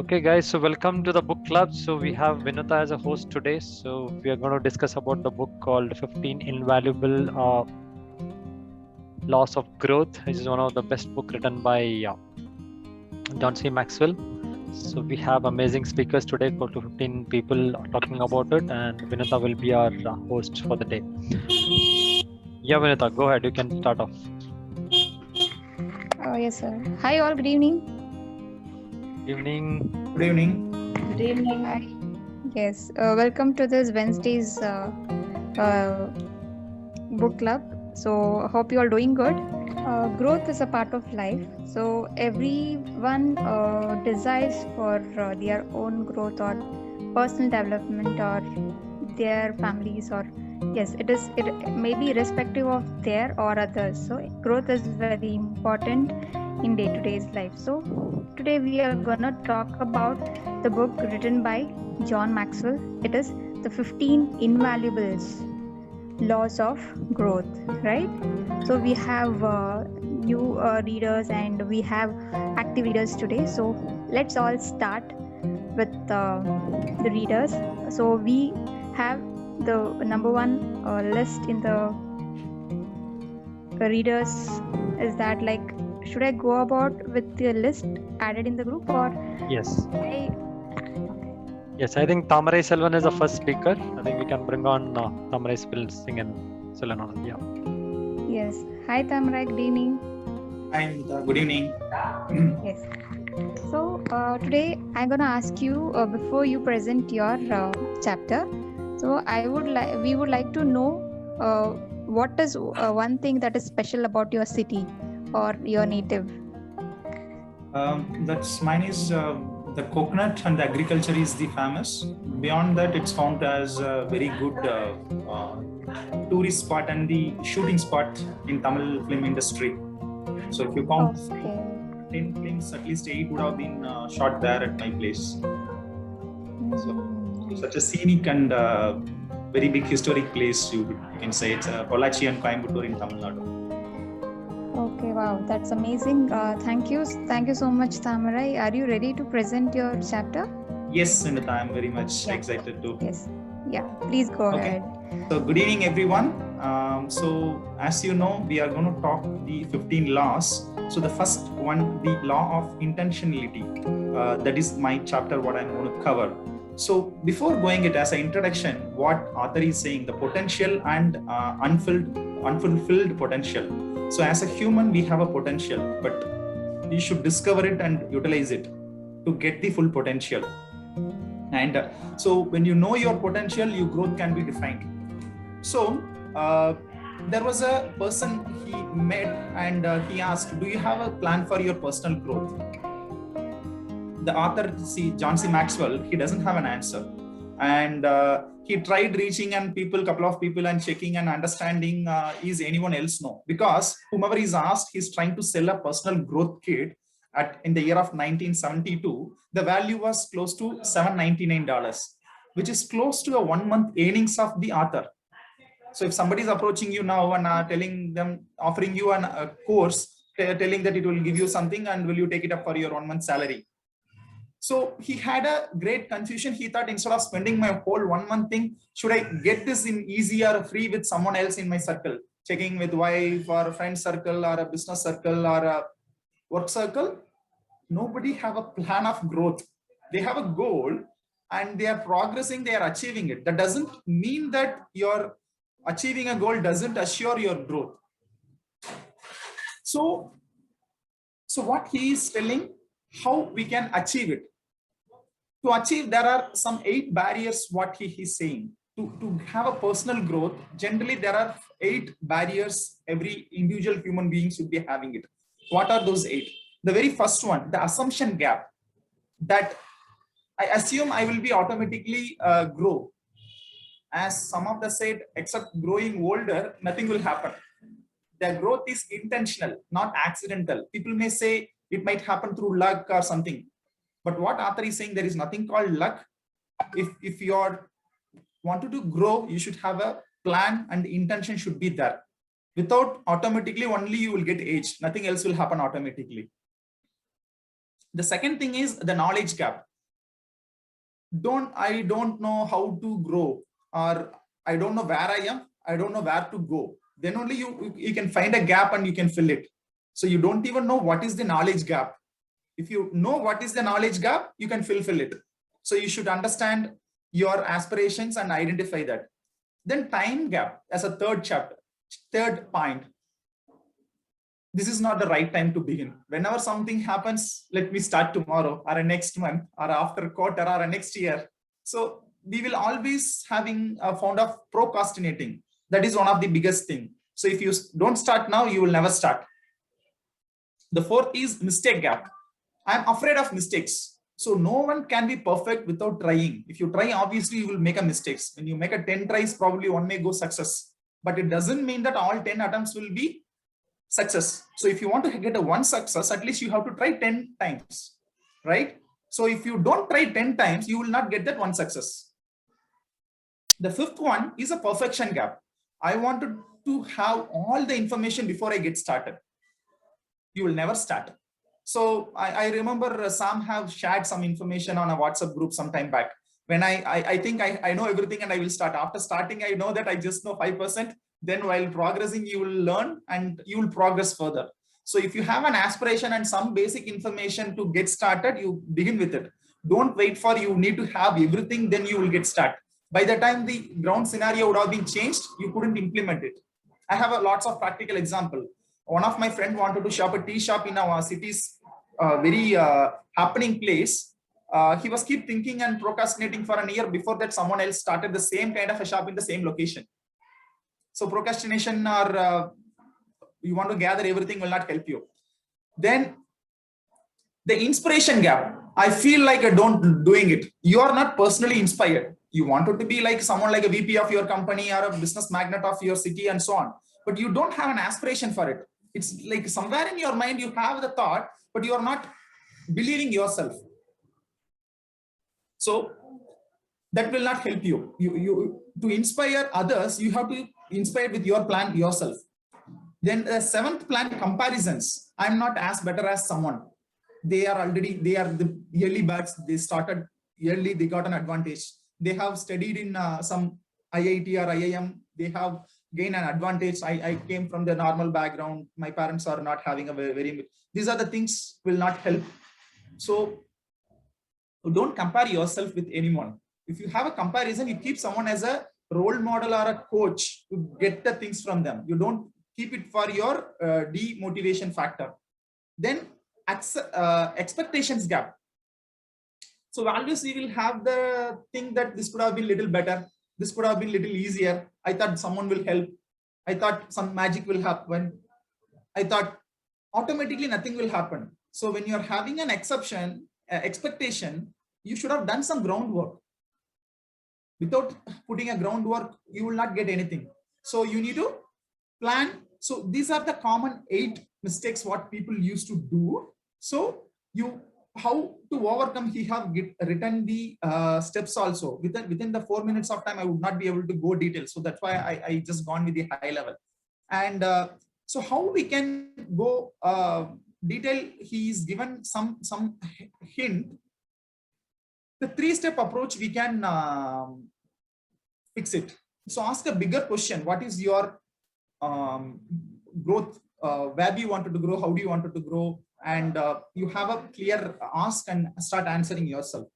Okay, guys, so welcome to the book club. So we have Vinata as a host today. So we are going to discuss about the book called 15 Invaluable Laws of Growth. This is one of the best book written by John C. Maxwell. So we have amazing speakers today, close to 15 people talking about it, and Vinata will be our host for the day. Yeah, Vinata, go ahead. You can start off. Yes, sir. Hi, all. Good evening. Evening. Good evening. Good evening. Hi. Yes. Welcome to this Wednesday's book club. So, hope you are doing good. Growth is a part of life. So, everyone desires for their own growth or personal development or their families or yes, it may be irrespective of their or others. So, growth is very important in day-to-day's life. So, today we are gonna talk about the book written by John Maxwell. It is the 15 Invaluables Laws of Growth, right? So we have new readers and we have active readers today. So let's all start with the readers. So we have the number one list in the readers. Is that like, should I go about with the list added in the group or? Yes. Yes, I think Tamarai Selvan is the first speaker. I think we can bring on Tamarai Singh and Selvan. Yeah. Yes. Hi, Tamarai. Good evening. Hi, Nita. Good evening. Yes. So today I'm gonna ask you before you present your chapter. So we would like to know what is one thing that is special about your city or your native. That's mine is the coconut and the agriculture is the famous. Beyond that, it's found as a very good tourist spot and the shooting spot in Tamil film industry. So if you count 10 films, at least 8 would have been shot there at my place. So such a scenic and very big historic place, you can say. It's Pollachi and Coimbatore in Tamil Nadu. Okay, wow, that's amazing. Thank you so much, Tamarai. Are you ready to present your chapter? Yes, Sunita, I'm very much excited to. Yes, yeah, please go ahead. So good evening, everyone. So as you know, we are going to talk the 15 laws. So the first one, the law of intentionality. That is my chapter, what I'm going to cover. So before going it as an introduction, what author is saying, the potential and unfulfilled potential. So as a human, we have a potential, but you should discover it and utilize it to get the full potential. And so when you know your potential, your growth can be defined. So there was a person he met and he asked, do you have a plan for your personal growth? The author, John C. Maxwell, he doesn't have an answer. And he tried reaching and couple of people and checking and understanding, is anyone else know? Because whomever is asked, he's trying to sell a personal growth kit in the year of 1972. The value was close to $799, which is close to a 1 month earnings of the author. So if somebody is approaching you now and offering you a course, telling that it will give you something and will you take it up for your 1 month salary? So he had a great confusion. He thought, instead of spending my whole 1 month thing, should I get this in easy or free with someone else in my circle? Checking with wife or a friend circle or a business circle or a work circle? Nobody have a plan of growth. They have a goal and they are progressing, they are achieving it. That doesn't mean that you're achieving a goal doesn't assure your growth. So what he is telling, how we can achieve it. To achieve, there are some 8 barriers, what he is saying. To have a personal growth, generally there are 8 barriers every individual human being should be having it. What are those 8? The very first one, the assumption gap. That I assume I will be automatically grow. As some of the said, except growing older, nothing will happen. The growth is intentional, not accidental. People may say it might happen through luck or something. But what author is saying, there is nothing called luck. If you wanted to grow, you should have a plan and the intention should be there. Without automatically, only you will get age. Nothing else will happen automatically. The second thing is the knowledge gap. I don't know how to grow, or I don't know where I am, I don't know where to go. Then only you can find a gap and you can fill it. So you don't even know what is the knowledge gap. If you know what is the knowledge gap, you can fulfill it. So you should understand your aspirations and identify that. Then time gap as a third point. This is not the right time to begin. Whenever something happens, let me start tomorrow or next month or after a quarter or next year. So we will always having a fond of procrastinating. That is one of the biggest thing. So if you don't start now, you will never start. The fourth is mistake gap. I'm afraid of mistakes. So no one can be perfect without trying. If you try, obviously you will make a mistakes. When you make a 10 tries, probably one may go success. But it doesn't mean that all 10 attempts will be success. So if you want to get a one success, at least you have to try 10 times, right? So if you don't try 10 times, you will not get that one success. The fifth one is a perfection gap. I wanted to have all the information before I get started. You will never start. So I remember Sam have shared some information on a WhatsApp group some time back. When I think I know everything and I will start. After starting, I know that I just know 5%. Then while progressing, you will learn and you will progress further. So if you have an aspiration and some basic information to get started, you begin with it. Don't wait for you need to have everything, then you will get started. By the time the ground scenario would have been changed, you couldn't implement it. I have a lots of practical example. One of my friend wanted to shop a tea shop in our city's very happening place. He was keep thinking and procrastinating for a year. Before that, someone else started the same kind of a shop in the same location. So procrastination or you want to gather everything will not help you. Then the inspiration gap. I feel like I don't doing it. You are not personally inspired. You wanted to be like someone like a VP of your company or a business magnate of your city and so on. But you don't have an aspiration for it. It's like somewhere in your mind, you have the thought, but you are not believing yourself. So that will not help you. To inspire others, you have to inspire with your plan yourself. Then the seventh plan, comparisons. I'm not as better as someone. They are the yearly batch. They started yearly, they got an advantage. They have studied in some IIT or IIM. They have gained an advantage. I came from the normal background. My parents are not having a very these are the things will not help. So don't compare yourself with anyone. If you have a comparison, you keep someone as a role model or a coach to get the things from them. You don't keep it for your demotivation factor. Then expectations gap. So values, we will have the thing that this could have been little better. This could have been little easier. I thought someone will help. I thought some magic will happen. I thought automatically nothing will happen. So when you're having an expectation, you should have done some groundwork. Without putting a groundwork, you will not get anything. So you need to plan. So these are the common 8 mistakes what people used to do. So how to overcome, he have written the steps also. Within the 4 minutes of time, I would not be able to go detail. So that's why I just gone with the high level. And so how we can go detail, he's given some hint. The 3-step approach, we can fix it. So ask a bigger question. What is your growth? Where do you want to grow? How do you want to grow? And you have a clear ask and start answering yourself.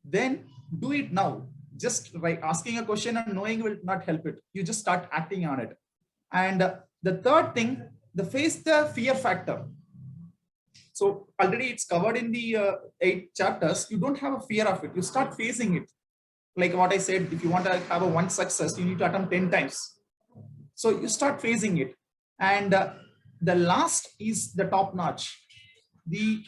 Then do it now. Just by asking a question and knowing will not help it. You just start acting on it. And the third thing, face the fear factor. So already it's covered in the 8 chapters. You don't have a fear of it. You start facing it. Like what I said, if you want to have a one success, you need to attempt 10 times. So you start facing it. And the last is the top notch. The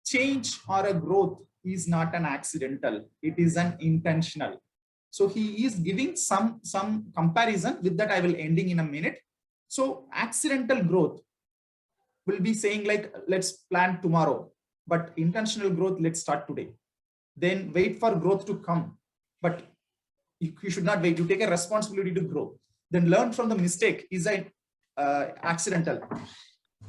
change or a growth is not an accidental. It is an intentional. So he is giving some comparison. With that, I will ending in a minute. So accidental growth will be saying like, let's plan tomorrow, but intentional growth, let's start today. Then wait for growth to come, but you should not wait. You take a responsibility to grow. Then learn from the mistake is an accidental.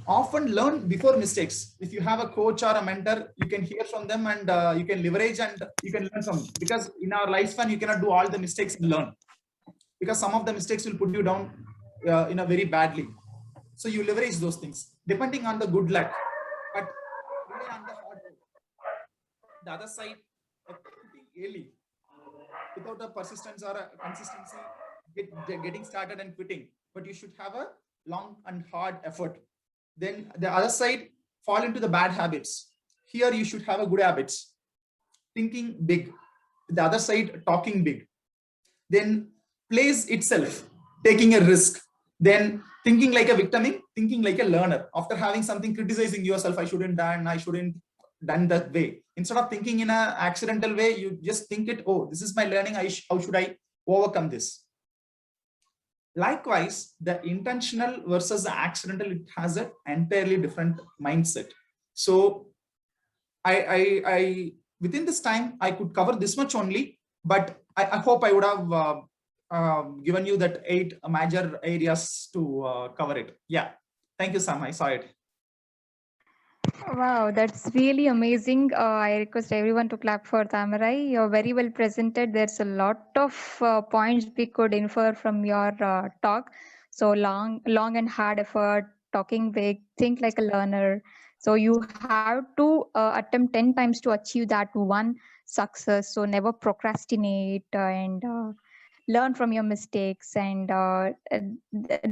often learn before mistakes. If you have a coach or a mentor, you can hear from them and you can leverage and you can learn from them. Because in our lifespan, you cannot do all the mistakes and learn, because some of the mistakes will put you down in a very badly. So you leverage those things depending on the good luck, but rely on the hard work. The other side, quitting early without a persistence or a consistency, getting started and quitting, but you should have a long and hard effort. Then the other side, fall into the bad habits. Here you should have a good habits, thinking big. The other side, talking big. Then plays itself, taking a risk. Then thinking like a victim, thinking like a learner. After having something, criticizing yourself, I shouldn't done, I shouldn't done that way. Instead of thinking in a accidental way, you just think it, oh, this is my learning, how should I overcome this? Likewise, the intentional versus the accidental, it has an entirely different mindset. So I within this time, I could cover this much only, but I hope I would have given you that 8 major areas to cover it. Yeah. Thank you, Sam. I saw it. Wow, that's really amazing. I request everyone to clap for Tamarai. You're very well presented. There's a lot of points we could infer from your talk. So long and hard effort, talking big, think like a learner. So you have to attempt 10 times to achieve that one success. So never procrastinate and learn from your mistakes and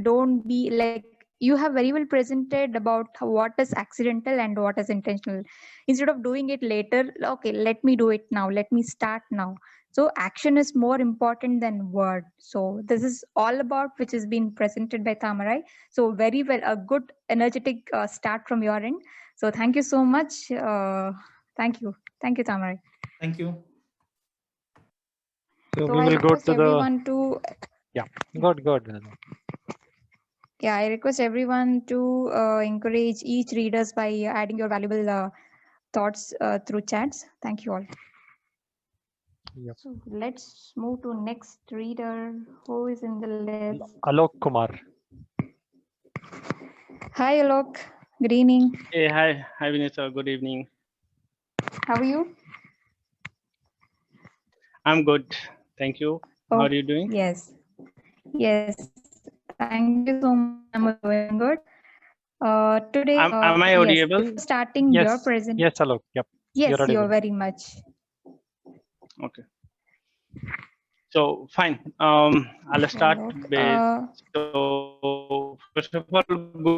don't be like, you have very well presented about what is accidental and what is intentional. Instead of doing it later, okay, let me do it now, let me start now. So action is more important than word. So this is all about which has been presented by Tamarai. So very well, a good energetic start from your end. So thank you so much. Thank you Tamarai. Thank you. So So we I will go request to the everyone to good. Yeah, I request everyone to encourage each readers by adding your valuable thoughts through chats. Thank you all. Yep. So let's move to next reader. Who is in the list? Alok Kumar. Hi, Alok. Good evening. Hey, hi, Vinita. Good evening. How are you? I'm good. Thank you. Oh, How are you doing? Yes. Thank you so much. I'm doing good. Today, Am I yes, audible? before starting your Yes. present. Yes, Alok. Yep. Yes, You're audible. you're very much. Okay. So fine. I'll start Alok, with. So first of all,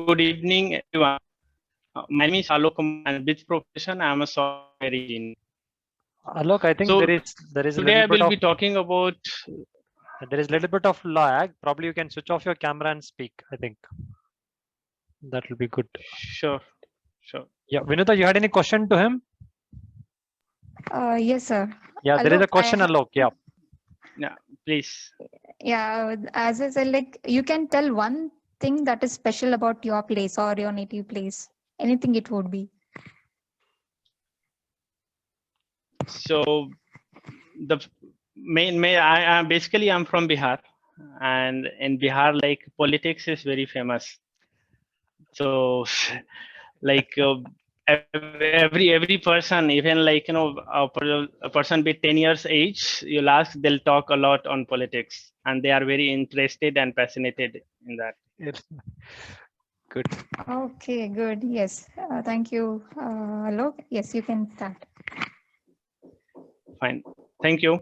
good evening, everyone. My name is Alok Kumar, and with profession, I'm a software engineer. Alok, I think So there is a today I little bit will of be talking about. there is a little bit of lag. Probably you can switch off your camera and speak. I think that will be good. Sure. Yeah, Vinita, you had any question to him? yes, sir. Yeah, there is a Alok, question, Alok. Yeah. Yeah, please. Yeah, as I said, like you can tell one thing that is special about your place or your native place. Anything it would be. So the I basically I'm from Bihar, and in Bihar, like politics is very famous. So like every person, even like a person with 10 years age, you'll ask, they'll talk a lot on politics, and they are very interested and passionate in that. Yes. Good. Okay, good. Yes. Thank you, Alok. Yes, you can start. Fine, thank you.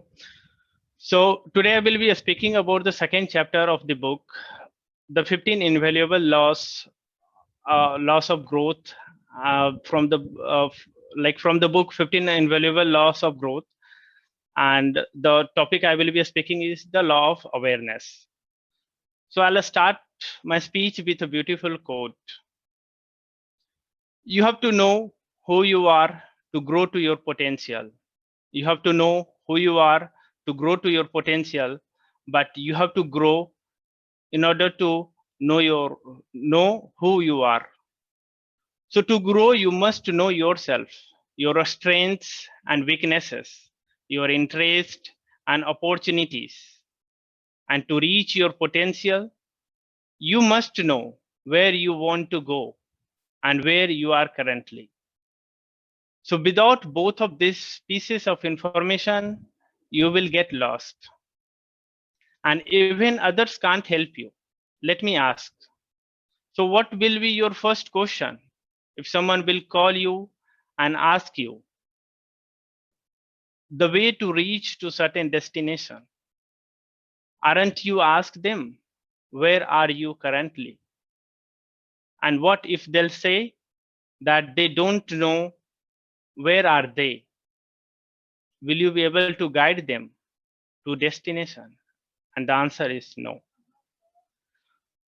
So today I will be speaking about the second chapter of the book, the 15 invaluable laws of growth, from the book 15 invaluable laws of growth. And the topic I will be speaking is the law of awareness. So I'll start my speech with a beautiful quote. You have to know who you are to grow to your potential. You have to know who you are to grow to your potential, but you have to grow in order to know who you are. So to grow, you must know yourself, your strengths and weaknesses, your interests and opportunities. And to reach your potential, you must know where you want to go and where you are currently. So without both of these pieces of information, you will get lost. And even others can't help you. Let me ask. So what will be your first question if someone will call you and ask you the way to reach to certain destination? Aren't you ask them, where are you currently? And what if they'll say that they don't know where are they? Will you be able to guide them to destination? And the answer is no.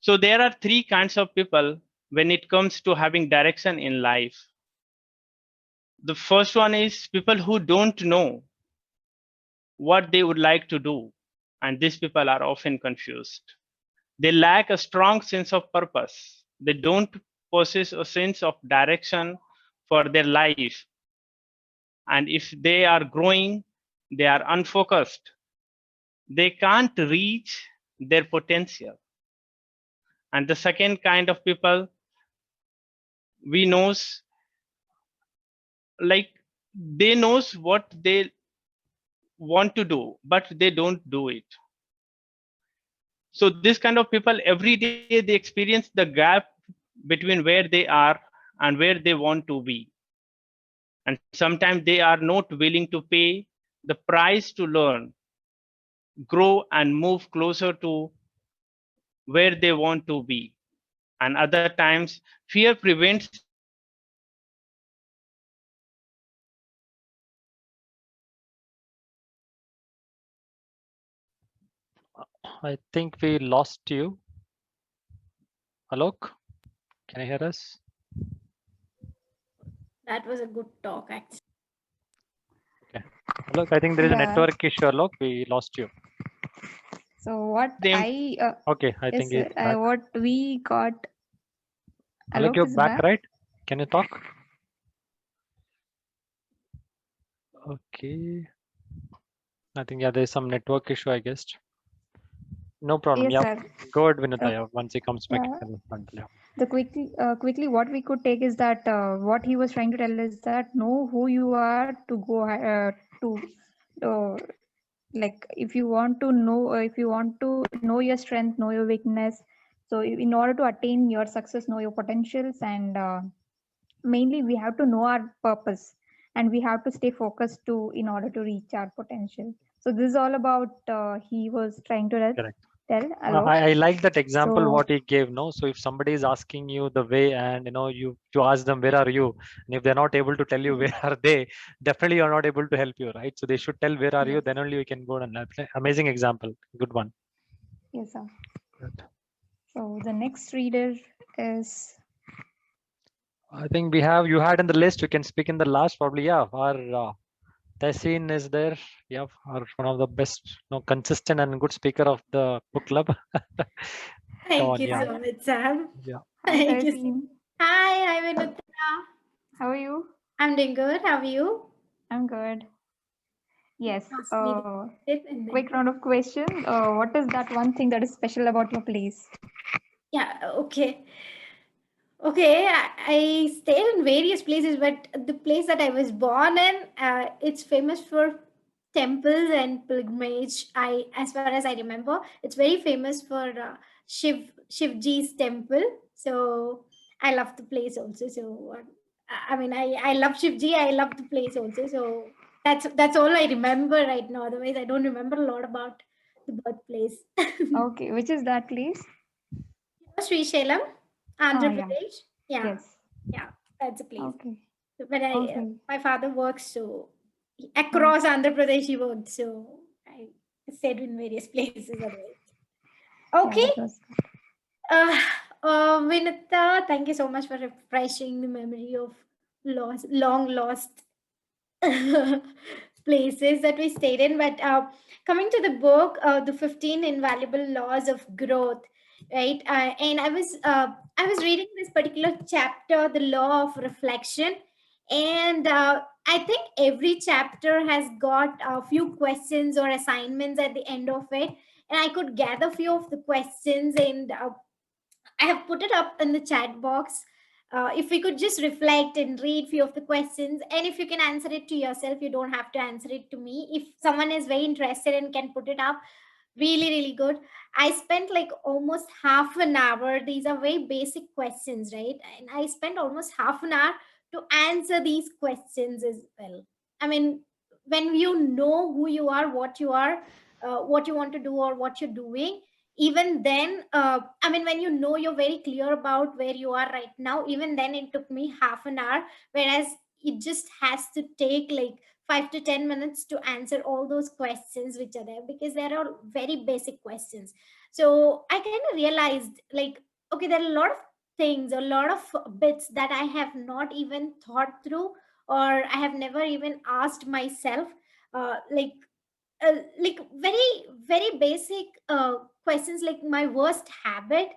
So there are three kinds of people when it comes to having direction in life. The first one is people who don't know what they would like to do. And these people are often confused. They lack a strong sense of purpose. They don't possess a sense of direction for their life. And if they are growing, they are unfocused. They can't reach their potential. And the second kind of people we knows, like they knows what they want to do, but they don't do it. So this kind of people, every day they experience the gap between where they are and where they want to be. And sometimes they are not willing to pay the price to learn, grow, and move closer to where they want to be. And other times, fear prevents them from moving forward. I think we lost you. Alok, can you hear us? That was a good talk, actually. Alok, I think there is a Yeah. network issue. Alok, we lost you. So what Them- Okay, I yes, think sir, it's back. what we got. Alok, you're is back, right? Can you talk? Okay. I think, yeah, there's some network issue, I guess. No problem. Yes, Yeah. sir. Go ahead, Vinita. Yeah. Once he comes back, Yeah. you can continue. The quickly what we could take is that what he was trying to tell is that know who you are to go to like if you want to know your strength, know your weakness. So in order to attain your success, know your potentials, and mainly we have to know our purpose, and we have to stay focused to in order to reach our potential. So this is all about he was trying to Correct. tell Alok. I like that example So- what he gave. No, so if somebody is asking you the way, and you ask them where are you, and if they're not able to tell you where are they, definitely you're not able to help you, right? So they should tell where are you, Yes. then only we can go and amazing example. Good one. Yes, sir. Good. So the next reader is I think you had in the list. You can speak in the last probably. Yeah, our Tessin is there. Yeah, one of the best, consistent and good speaker of the book club. Thank on, you yeah. so much, Sam. Yeah. Hi, Thank you. Tarsin. Hi, Vinita. How are you? I'm doing good. How are you? I'm good. Yes. Ask me the question and then- Quick round of questions. What is that one thing that is special about your place? Yeah, okay. Okay, I stayed in various places, but the place that I was born in, it's famous for temples and pilgrimage. As far as I remember, it's very famous for Shivji's temple. So I love the place also. So I mean, I love Shivji. I love the place also. So that's all I remember right now. Otherwise, I don't remember a lot about the birthplace. Okay, which is that place? Sri Srisalam, Andhra yeah. Pradesh. Yeah, Yes. yeah, that's a place. Okay. But Okay. my father works so across Andhra Pradesh. He worked, so I stayed in various places. Otherwise, okay. Yeah, that was good. Vinita, thank you so much for refreshing the memory of long lost places that we stayed in. But coming to the book, the 15 Invaluable Laws of Growth, right? And I was reading this particular chapter, the law of reflection, and I think every chapter has got a few questions or assignments at the end of it, and I could gather few of the questions, and I have put it up in the chat box. If we could just reflect and read few of the questions, and if you can answer it to yourself, you don't have to answer it to me. If someone is very interested and can put it up, really really good. I spent like almost half an hour. These are very basic questions, right? And I spent almost half an hour to answer these questions as well. I mean, when you know who you are, what you want to do or what you're doing, even then, I mean, when you know, you're very clear about where you are right now, even then it took me half an hour, whereas it just has to take like 5 to 10 minutes to answer all those questions which are there, because there are very basic questions. So I kind of realized, like, okay, there are a lot of things, a lot of bits that I have not even thought through, or I have never even asked myself. Like very very basic questions, like my worst habit,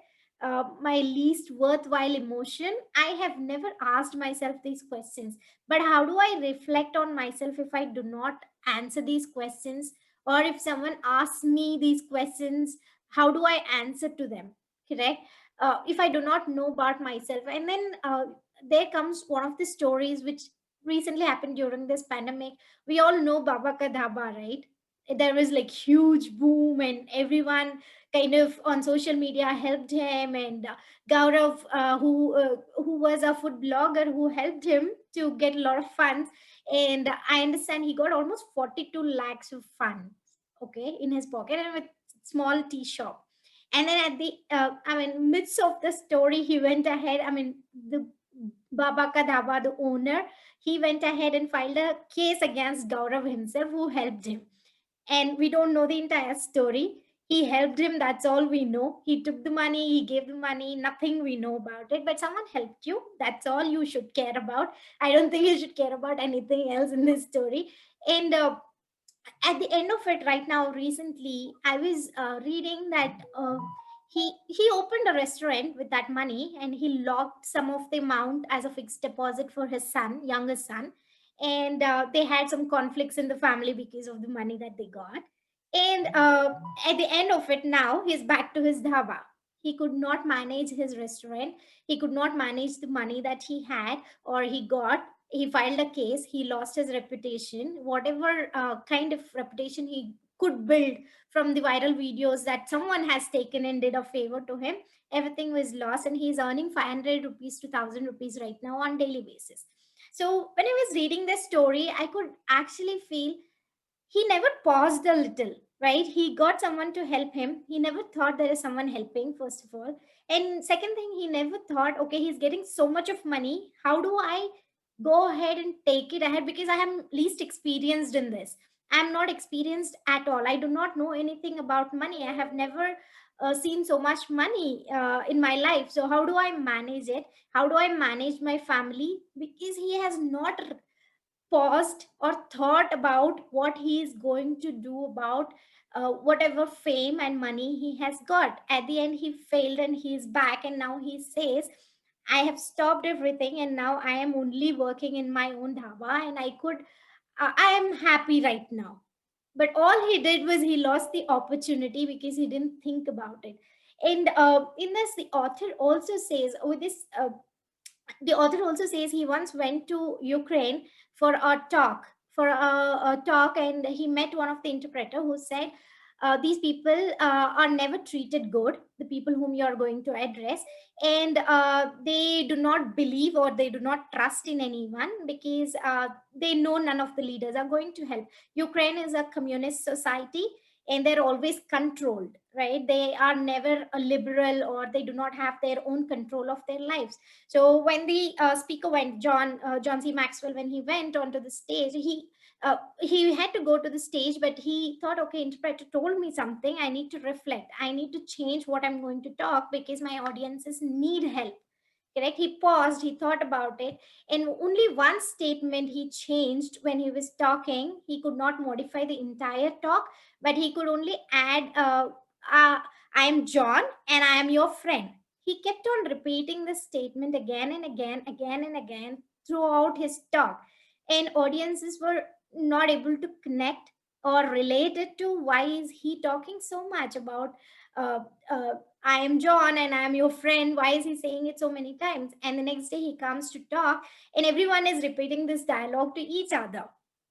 my least worthwhile emotion. I have never asked myself these questions. But how do I reflect on myself if I do not answer these questions, or if someone asks me these questions, how do I answer to them? Correct. If I do not know about myself, and then there comes one of the stories which recently happened during this pandemic. We all know Baba Ka Dhaba, right? There was like huge boom, and everyone kind of on social media helped him, and Gaurav, who was a food blogger, who helped him to get a lot of funds. And I understand he got almost 42 lakhs of funds, okay, in his pocket, and with small tea shop. And then at the I mean, midst of the story, he went ahead, I mean, the Baba Ka Dhaba, the owner, he went ahead and filed a case against Gaurav himself, who helped him. And we don't know the entire story. He helped him, that's all we know. He took the money, he gave the money, nothing we know about it, but someone helped you, that's all you should care about. I don't think you should care about anything else in this story. And at the end of it, right now, recently I was reading that he opened a restaurant with that money, and he locked some of the amount as a fixed deposit for his son, youngest son. And they had some conflicts in the family because of the money that they got. And at the end of it, now he's back to his dhaba. He could not manage his restaurant. He could not manage the money that he had or he got. He filed a case. He lost his reputation, whatever kind of reputation he could build from the viral videos that someone has taken and did a favor to him. Everything was lost, and he's earning 500 rupees to 1000 rupees right now on daily basis. So when I was reading this story, I could actually feel he never paused a little, right? He got someone to help him. He never thought there is someone helping, first of all. And second thing, he never thought, okay, he's getting so much of money, how do I go ahead and take it ahead, because I am least experienced in this. I'm not experienced at all. I do not know anything about money. I have never seen so much money in my life. So how do I manage it? How do I manage my family? Because he has not paused or thought about what he is going to do about whatever fame and money he has got. At the end, he failed and he's back, and now he says, I have stopped everything, and now I am only working in my own dhaba, and I am happy right now. But all he did was he lost the opportunity because he didn't think about it. And in this, the author also says, with this the author also says he once went to Ukraine for a talk, and he met one of the interpreter who said, these people are never treated good, the people whom you are going to address, and they do not believe or they do not trust in anyone, because they know none of the leaders are going to help. Ukraine is a communist society, and they're always controlled, right? They are never a liberal, or they do not have their own control of their lives. So when the speaker went, John C. Maxwell, when he went onto the stage, he had to go to the stage, but he thought, okay, interpreter told me something. I need to reflect. I need to change what I'm going to talk, because my audiences need help. Correct. He paused. He thought about it, and only one statement he changed when he was talking. He could not modify the entire talk, but he could only add, "I am John, and I am your friend." He kept on repeating this statement again and again, again and again throughout his talk. And audiences were not able to connect or relate it to why is he talking so much about uh, uh, I am John and I am your friend. Why is he saying it so many times? And the next day he comes to talk, and everyone is repeating this dialogue to each other,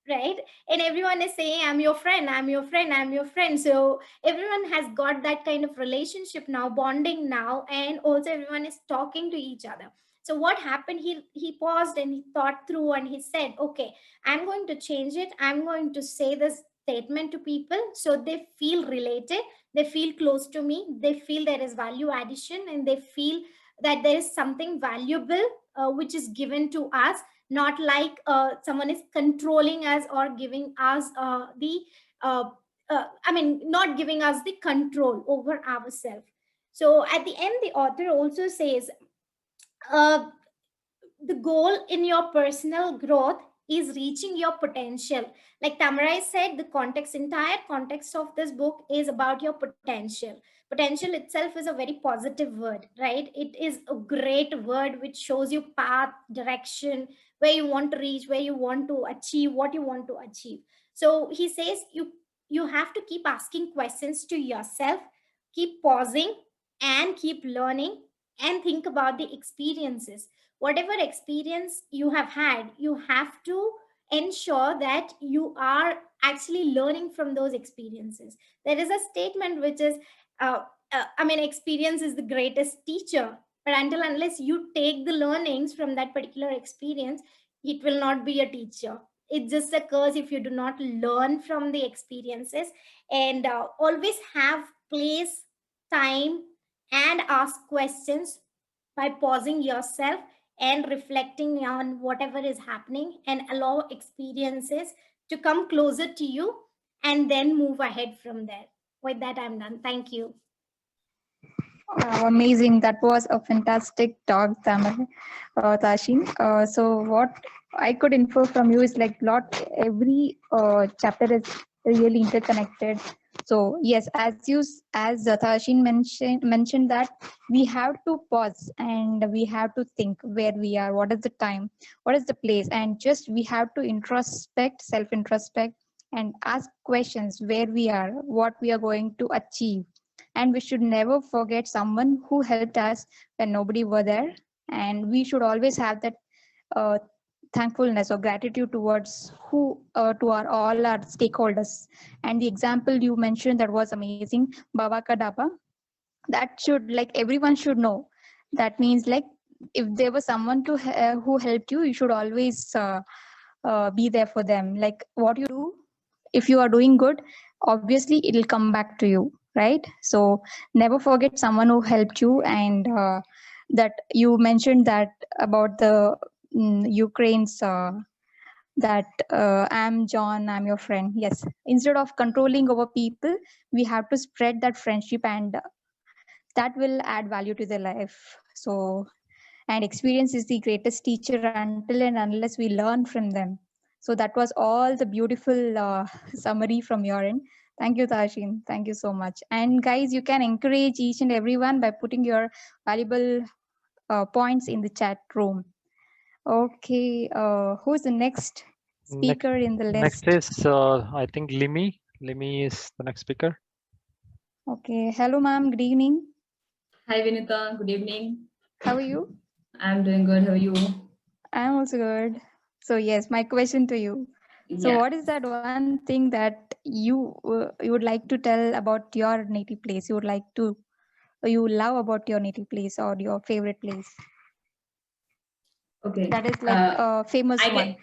right? And everyone is saying, I'm your friend, I'm your friend, I'm your friend. So everyone has got that kind of relationship now, bonding now, and also everyone is talking to each other. So what happened? He paused and he thought through and he said, okay, I'm going to change it. I'm going to say this statement to people so they feel related, they feel close to me, they feel there is value addition, and they feel that there is something valuable which is given to us, not like someone is controlling us or giving us the I mean, not giving us the control over ourselves. So at the end, the author also says, uh, the goal in your personal growth is reaching your potential. Like Tamarai said, the context, entire context of this book is about your potential. Potential itself is a very positive word, right? It is a great word which shows you path, direction, where you want to reach, where you want to achieve, what you want to achieve. So he says you have to keep asking questions to yourself, keep pausing, and keep learning, and think about the experiences. Whatever experience you have had, you have to ensure that you are actually learning from those experiences. There is a statement which is, uh, I mean, experience is the greatest teacher. But until unless you take the learnings from that particular experience, it will not be a teacher. It just occurs if you do not learn from the experiences. And always have place, time, and ask questions by pausing yourself and reflecting on whatever is happening, and allow experiences to come closer to you, and then move ahead from there. With that, I'm done. Thank you. Amazing. That was a fantastic talk, Tashin. So what I could infer from you is like every chapter is really interconnected. So yes, as Tashin mentioned that we have to pause and we have to think where we are, what is the time, what is the place, and just we have to self-introspect, and ask questions where we are, what we are going to achieve. And we should never forget someone who helped us when nobody were there, and we should always have that uh, thankfulness or gratitude towards who to our all our stakeholders. And the example you mentioned, that was amazing, Baba Ka Daba, that should, like, everyone should know. That means, like, if there was someone who helped you, you should always be there for them. Like, what you do, if you are doing good, obviously it'll come back to you, right? So never forget someone who helped you. And that you mentioned that about the Ukraine's that I'm John, I'm your friend. Yes, instead of controlling our people, we have to spread that friendship, and that will add value to their life. So, and experience is the greatest teacher until and unless we learn from them. So that was all the beautiful summary from your end. Thank you, Tashin. Thank you so much. And guys, you can encourage each and everyone by putting your valuable points in the chat room. Okay, who's the next speaker in the list? Next is, I think, Limi. Limi is the next speaker. Okay, hello, ma'am. Good evening. Hi, Vinita. Good evening. How are you? I'm doing good. How are you? I'm also good. So yes, my question to you. So what is that one thing that you would like to tell about your native place? You love about your native place or your favorite place? Okay. That is like a famous one.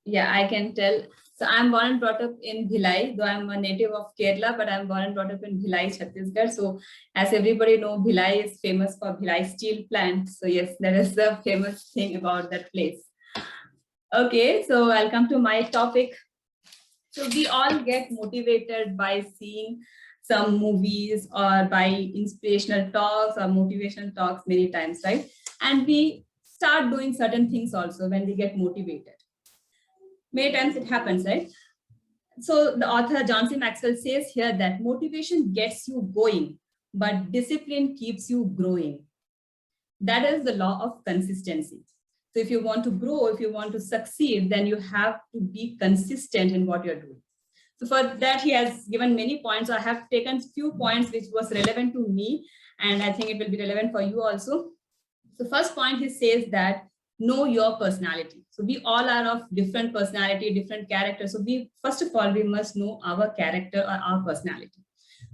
Yeah, I can tell. So I'm born and brought up in Bhilai, though I'm a native of Kerala, but I'm born and brought up in Bhilai, Chhattisgarh. So as everybody know, Bhilai is famous for Bhilai steel plant. So yes, that is the famous thing about that place. Okay, so I'll come to my topic. So we all get motivated by seeing some movies or by inspirational talks or motivational talks many times, right? And we start doing certain things also when we get motivated. Many times it happens, right? So the author John C. Maxwell says here that motivation gets you going, but discipline keeps you growing. That is the law of consistency. So if you want to grow, if you want to succeed, then you have to be consistent in what you're doing. So for that, he has given many points. I have taken few points which was relevant to me, and I think it will be relevant for you also. So first point, he says that know your personality. So we all are of different personality, different character. So we, first of all, we must know our character or our personality.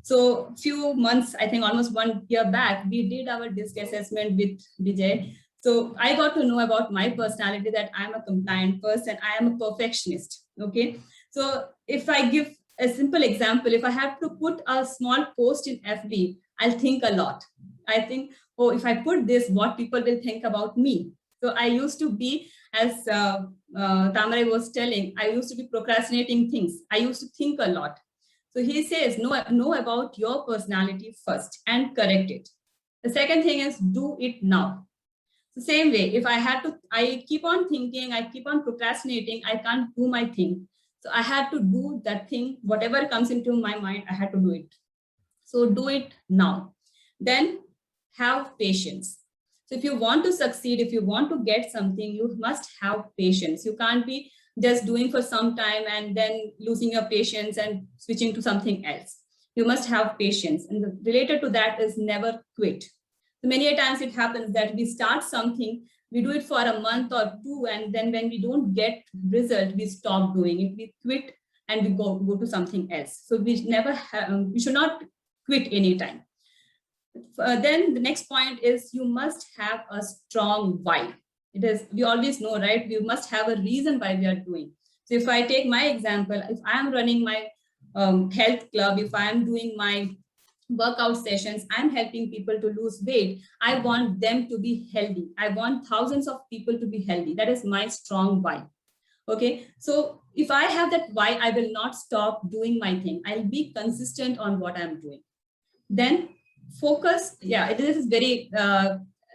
So few months, I think almost 1 year back, we did our DISC assessment with Vijay. So I got to know about my personality, that I'm a compliant person. I am a perfectionist. Okay. So if I give a simple example, if I have to put a small post in FB, I'll think a lot. I think, oh, if I put this, what people will think about me. So I used to be, as Tamara was telling, I used to be procrastinating things. I used to think a lot. So he says, know about your personality first and correct it. The second thing is do it now. The same way, if I keep on thinking, I keep on procrastinating, I can't do my thing. So I had to do that thing, whatever comes into my mind, I had to do it. So do it now. Then have patience. So if you want to succeed, if you want to get something, you must have patience. You can't be just doing for some time and then losing your patience and switching to something else. You must have patience. And related to that is never quit. So many a times it happens that we start something, we do it for a month or two, and then when we don't get result, we stop doing it. We quit and we go to something else. So we should not quit anytime. Then the next point is you must have a strong why. We always know, right? We must have a reason why we are doing. So if I take my example, if I am running my health club, if I am doing my workout sessions, I'm helping people to lose weight. I want them to be healthy. I want thousands of people to be healthy. That is my strong why. Okay. So if I have that why, I will not stop doing my thing. I'll be consistent on what I'm doing. Then focus. Yeah, this is very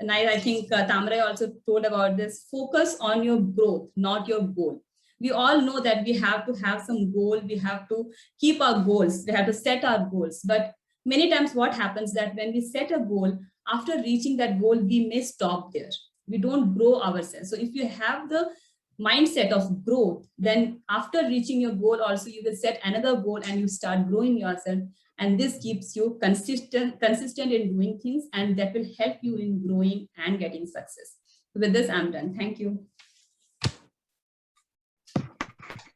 nice. I think Tamara also told about this. Focus on your growth, not your goal. We all know that we have to have some goal. We have to keep our goals. We have to set our goals. But many times what happens that when we set a goal, after reaching that goal, we may stop there. We don't grow ourselves. So if you have the mindset of growth, then after reaching your goal also, you will set another goal and you start growing yourself. And this keeps you consistent in doing things, and that will help you in growing and getting success. With this, I'm done. Thank you.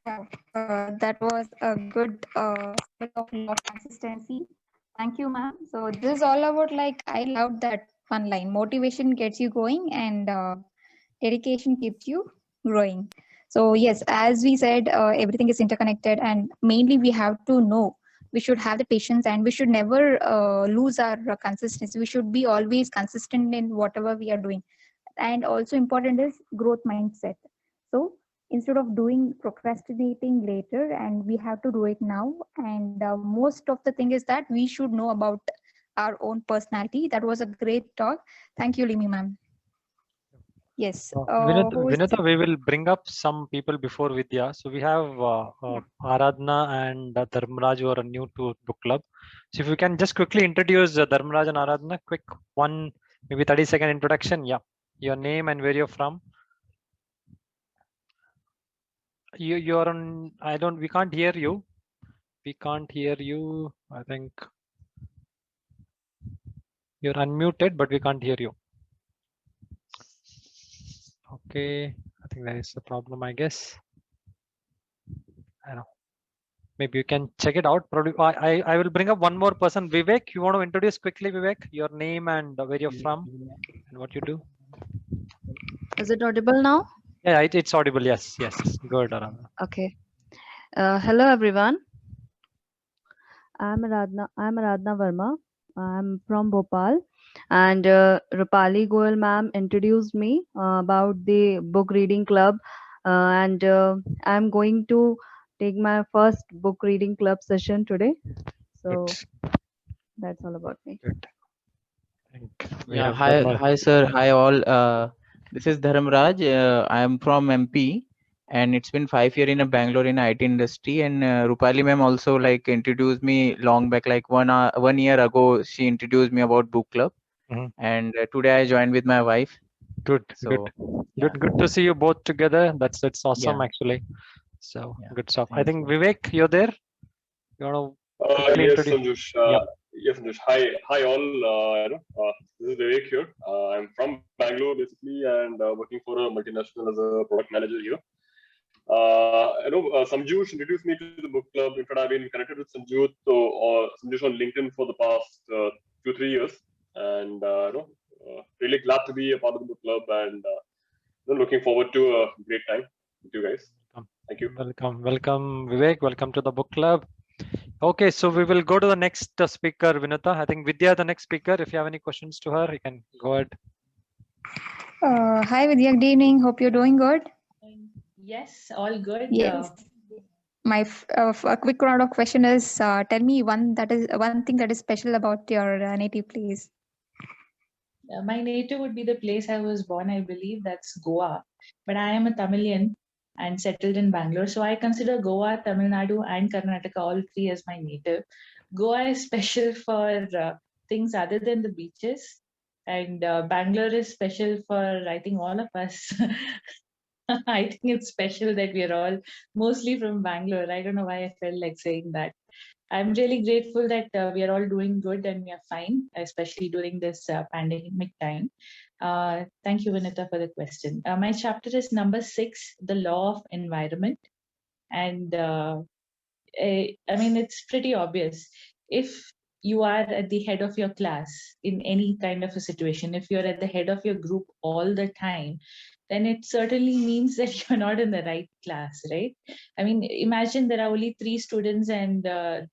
That was a good bit of consistency. Thank you, ma'am. So this is all about, like, I love that one line. Motivation gets you going and dedication keeps you growing. So yes, as we said, everything is interconnected, and mainly we have to know. We should have the patience, and we should never lose our consistency. We should be always consistent in whatever we are doing. And also important is growth mindset. So instead of procrastinating later, and we have to do it now. And most of the thing is that we should know about our own personality. That was a great talk. Thank you, Limi ma'am. Yes. Vinita, we will bring up some people before Vidya. So we have Aradhana and Dharmaraj, who are new to book club. So if you can just quickly introduce Dharmaraj and Aradhana, quick one, maybe 30-second introduction. Yeah, your name and where you're from. You're on. We can't hear you. We can't hear you. I think you're unmuted, but we can't hear you. Okay, I think that is the problem, I guess. I don't know. Maybe you can check it out. Probably, I will bring up one more person. Vivek, you want to introduce quickly, Vivek, your name and where you're from and what you do? Is it audible now? Yeah, it's audible. Yes. Good, Aradhana. Okay. Hello, everyone. I'm Aradhana Verma. I'm from Bhopal. And Rupali Goel ma'am introduced me about the book reading club, and I'm going to take my first book reading club session today. So that's all about me. Good. Yeah, hi sir, hi all. This is Dharmaraj. I am from MP, and it's been 5 years in Bangalore in IT industry. And Rupali ma'am also like introduced me long back, like 1 year ago. She introduced me about book club. And today I joined with my wife. Good. Good to see you both together. That's awesome, actually. So good stuff. I think Vivek, you're there. You want to quickly Yes, introduce? Sanjush. Yep. Yes, Sanjush. Hi, all. This is Vivek here. I'm from Bangalore, basically, and working for a multinational as a product manager here. Sanjush introduced me to the book club. In fact, I've been connected with Sanjush on LinkedIn for the past 2-3 years, and really glad to be a part of the book club, and looking forward to a great time with you guys. Thank you. Welcome, Vivek. Welcome to the book club. Okay, so we will go to the next speaker, Vinita. I think Vidya, the next speaker. If you have any questions to her, you can go ahead. Hi Vidya, good evening. Hope you're doing good. Yes, all good. Yes. My a quick round of question is: tell me one thing that is special about your native place. My native would be the place I was born. I believe that's Goa, but I am a Tamilian and settled in Bangalore, so I consider Goa, Tamil Nadu, and Karnataka all three as my native. Goa is special for things other than the beaches, and Bangalore is special for I think all of us. I think it's special that we are all mostly from Bangalore. I don't know why I felt like saying that. I'm really grateful that we are all doing good and we are fine, especially during this pandemic time. Thank you, Vinita, for the question. My chapter is number 6, The Law of Environment. And I mean, it's pretty obvious. If you are at the head of your class in any kind of a situation, if you're at the head of your group all the time, then it certainly means that you're not in the right class, right? I mean, imagine there are only 3 students and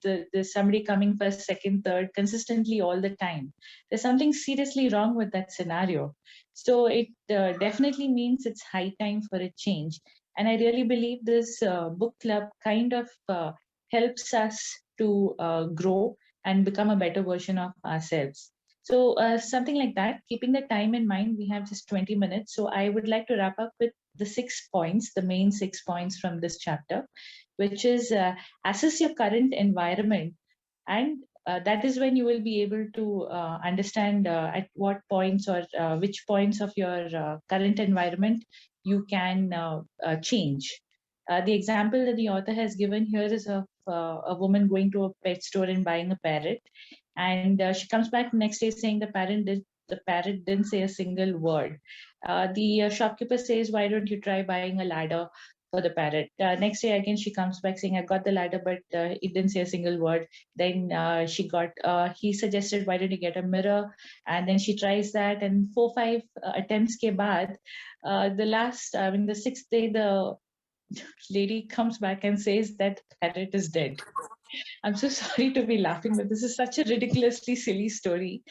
there's somebody coming first, second, third consistently all the time. There's something seriously wrong with that scenario. So it definitely means it's high time for a change. And I really believe this book club kind of helps us to grow and become a better version of ourselves. So something like that, keeping the time in mind, we have just 20 minutes. So I would like to wrap up with the 6 points, the main 6 points from this chapter, which is assess your current environment. And that is when you will be able to understand at what points or which points of your current environment you can change. The example that the author has given here is of a woman going to a pet store and buying a parrot. And she comes back the next day saying the parrot didn't say a single word. The shopkeeper says, why don't you try buying a ladder for the parrot? Next day again, she comes back saying, I got the ladder, but it didn't say a single word. Then he suggested, why don't you get a mirror? And then she tries that, and 4-5 attempts ke baad, the 6th day, the lady comes back and says that parrot is dead. I'm so sorry to be laughing, but this is such a ridiculously silly story.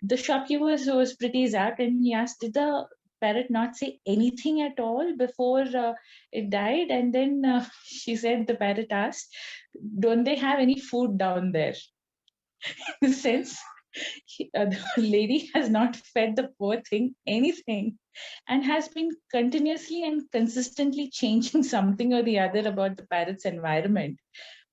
The shopkeeper was pretty zapped and he asked, did the parrot not say anything at all before it died? And then she said, the parrot asked, don't they have any food down there? In the sense, the lady has not fed the poor thing anything and has been continuously and consistently changing something or the other about the parrot's environment.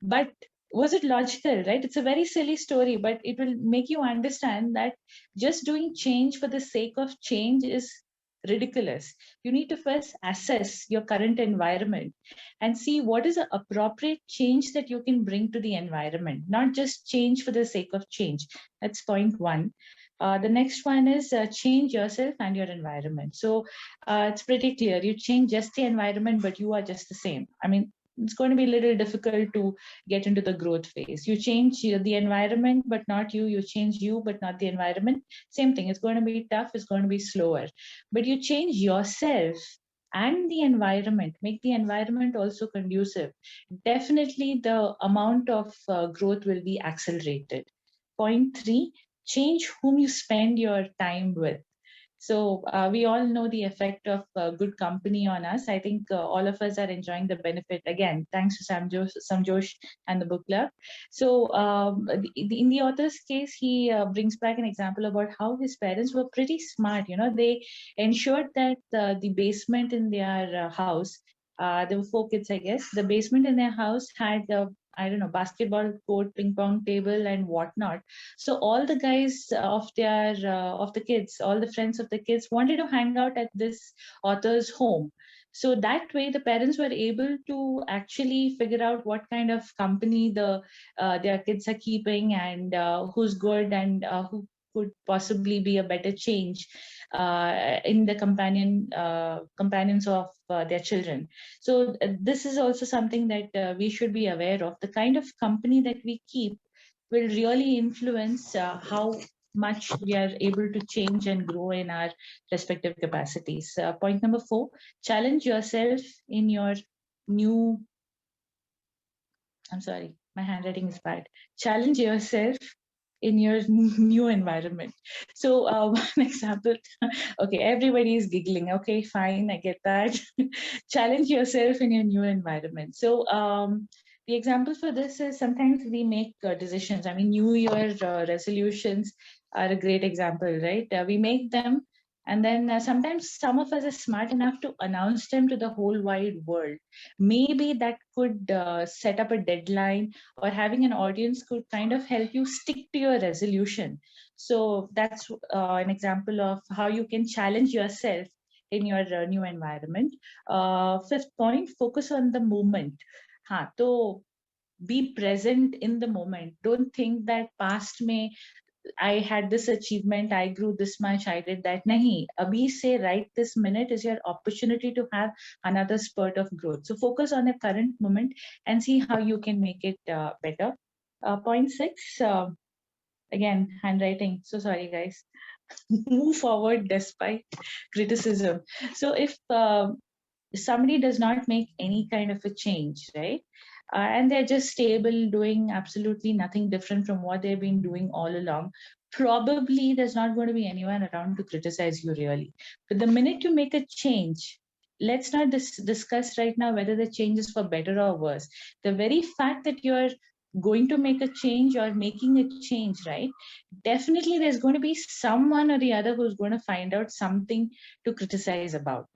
But was it logical, right? It's a very silly story, but it will make you understand that just doing change for the sake of change is ridiculous. You need to first assess your current environment and see what is the appropriate change that you can bring to the environment, not just change for the sake of change. That's point 1. The next one is change yourself and your environment. So it's pretty clear. You change just the environment, but you are just the same. I mean, it's going to be a little difficult to get into the growth phase. You change the environment, but not you. You change you, but not the environment. Same thing. It's going to be tough. It's going to be slower. But you change yourself and the environment, make the environment also conducive. Definitely the amount of growth will be accelerated. Point 3, change whom you spend your time with. So we all know the effect of good company on us. I think all of us are enjoying the benefit. Again, thanks to Samjosh and the book club. So in the author's case, he brings back an example about how his parents were pretty smart. You know, they ensured that the basement in their house, there were 4 kids, I guess. The basement in their house had basketball court, ping pong table, and whatnot. So all the guys of the kids, all the friends of the kids wanted to hang out at this author's home. So that way, the parents were able to actually figure out what kind of company their kids are keeping, and who's good, and who could possibly be a better change in the companions of their children. So this is also something that we should be aware of. The kind of company that we keep will really influence how much we are able to change and grow in our respective capacities. Point number 4, challenge yourself in your new, I'm sorry, my handwriting is bad. Challenge yourself in your new environment. So one example, okay, everybody is giggling. Okay, fine, I get that. Challenge yourself in your new environment. So the example for this is sometimes we make decisions. I mean, New Year resolutions are a great example, right? We make them, and then sometimes some of us are smart enough to announce them to the whole wide world. Maybe that could set up a deadline, or having an audience could kind of help you stick to your resolution. So that's an example of how you can challenge yourself in your new environment. 5th point, focus on the moment. So be present in the moment. Don't think that past may I had this achievement, I grew this much, I did that. Nahi, abhi se right this minute is your opportunity to have another spurt of growth. So focus on the current moment and see how you can make it better. Point 6, again, handwriting. So sorry, guys. Move forward despite criticism. So if somebody does not make any kind of a change, right? And they're just stable, doing absolutely nothing different from what they've been doing all along, probably there's not going to be anyone around to criticize you really. But the minute you make a change, let's not discuss right now whether the change is for better or worse. The very fact that you're going to make a change or making a change, right? Definitely there's going to be someone or the other who's going to find out something to criticize about,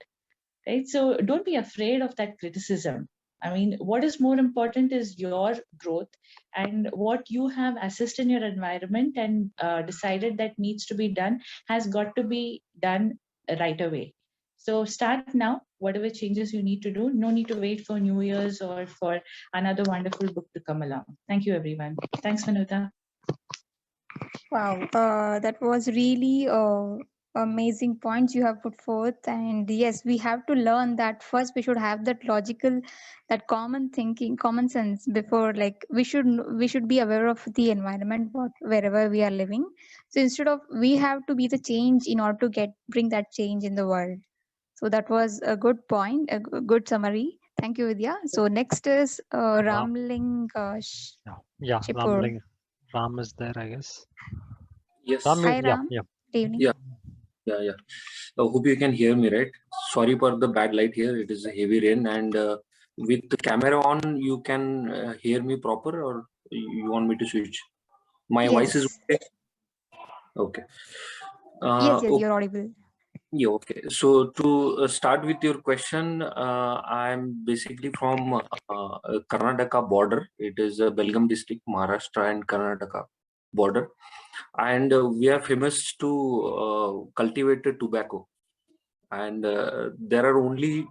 right? So don't be afraid of that criticism. I mean, what is more important is your growth, and what you have assessed in your environment and decided that needs to be done has got to be done right away. So start now, whatever changes you need to do. No need to wait for New Year's or for another wonderful book to come along. Thank you, everyone. Thanks, Manuta. Wow, that was really amazing points you have put forth. And yes, we have to learn that first we should have that logical, that common thinking, common sense before, like we should be aware of the environment wherever we are living. So instead of, we have to be the change in order to bring that change in the world. So that was a good point, a good summary. Thank you, Vidya. So next is Ramling yeah, Shipur. Ram is there, I guess. Yes. Hi, Ram. Yeah. Good evening. Yeah. I hope you can hear me, right? Sorry for the bad light here. It is a heavy rain, and with the camera on, you can hear me proper, or you want me to switch? My voice is okay. Okay. Yes, you're audible. Yeah, okay. So to start with your question, I'm basically from Karnataka border. It is a Belgaum district, Maharashtra and Karnataka border, and we are famous to cultivate tobacco. And there are only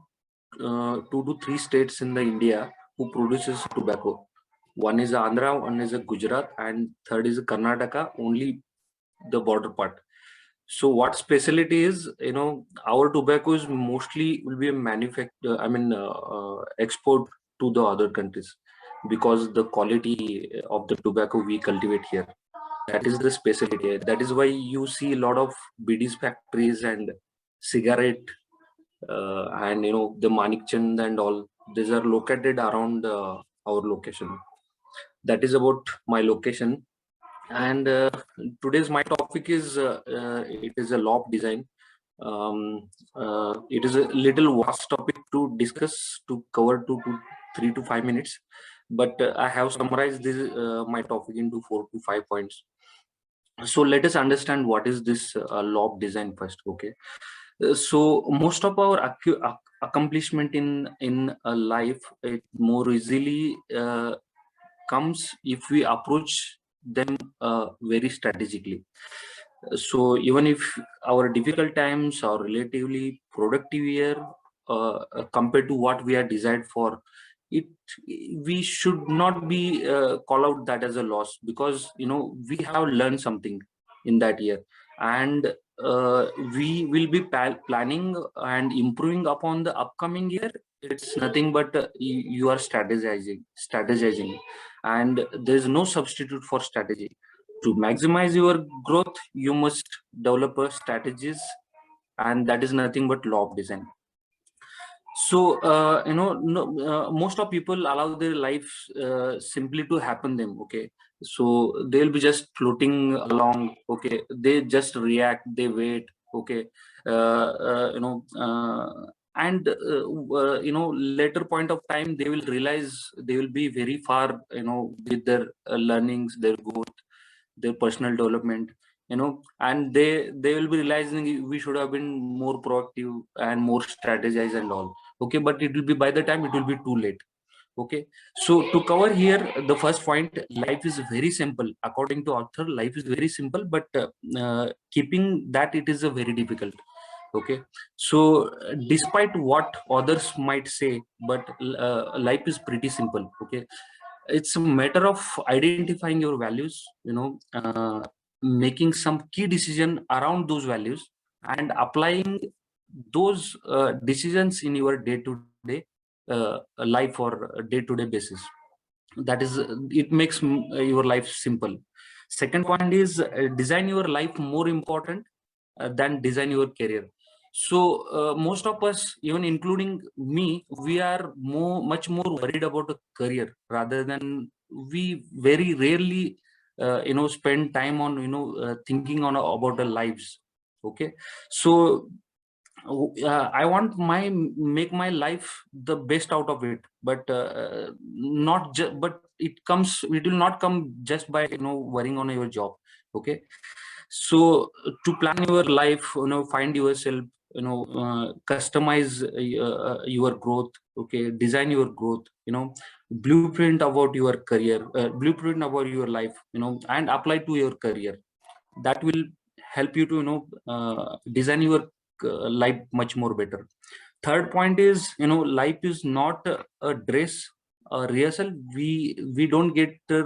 2 to 3 states in the India who produces tobacco. One is Andhra, one is Gujarat, and third is Karnataka, only the border part. So what specialty is, our tobacco is mostly will be a export to the other countries, because the quality of the tobacco we cultivate here, that is the specialty. That is why you see a lot of BD's factories and cigarette and the Manikchand and all. These are located around our location. That is about my location. And today's my topic is it is a loft design. It is a little vast topic to discuss, to cover 3 to 5 minutes, but I have summarized this my topic into 4 to 5 points. So let us understand what is this loft design first. Okay. So most of our accomplishment in a life, it more easily comes if we approach them very strategically. So even if our difficult times are relatively productive year, compared to what we are desired for, we should not be call out that as a loss, because we have learned something in that year, and we will be planning and improving upon the upcoming year. It's nothing but you are strategizing, and there's no substitute for strategy. To maximize your growth, you must develop a strategies, and that is nothing but law of design. So most of people allow their life simply to happen them. Okay, so they'll be just floating along. Okay, they just react, they wait. Okay, and later point of time they will realize they will be very far with their learnings, their growth, their personal development, and they will be realizing we should have been more proactive and more strategized and all. Okay, but it will be, by the time it will be too late. Okay, so to cover here the first point, life is very simple. According to author, life is very simple, but keeping that, it is a very difficult. Okay, so despite what others might say, but life is pretty simple. Okay, it's a matter of identifying your values, making some key decision around those values, and applying those decisions in your day-to-day life or day-to-day basis. That is, it makes your life simple. Second point is design your life more important than design your career. So most of us, even including me, we are much more worried about a career, rather than we very rarely spend time on thinking on about our lives. Okay, so I want make my life the best out of it, but not just, but it will not come just by worrying on your job. Okay, so to plan your life, find yourself, customize your growth. Okay, design your growth, blueprint about your career, blueprint about your life, and apply to your career. That will help you to design your life much more better. Third point is, life is not a dress, a rehearsal. We don't get a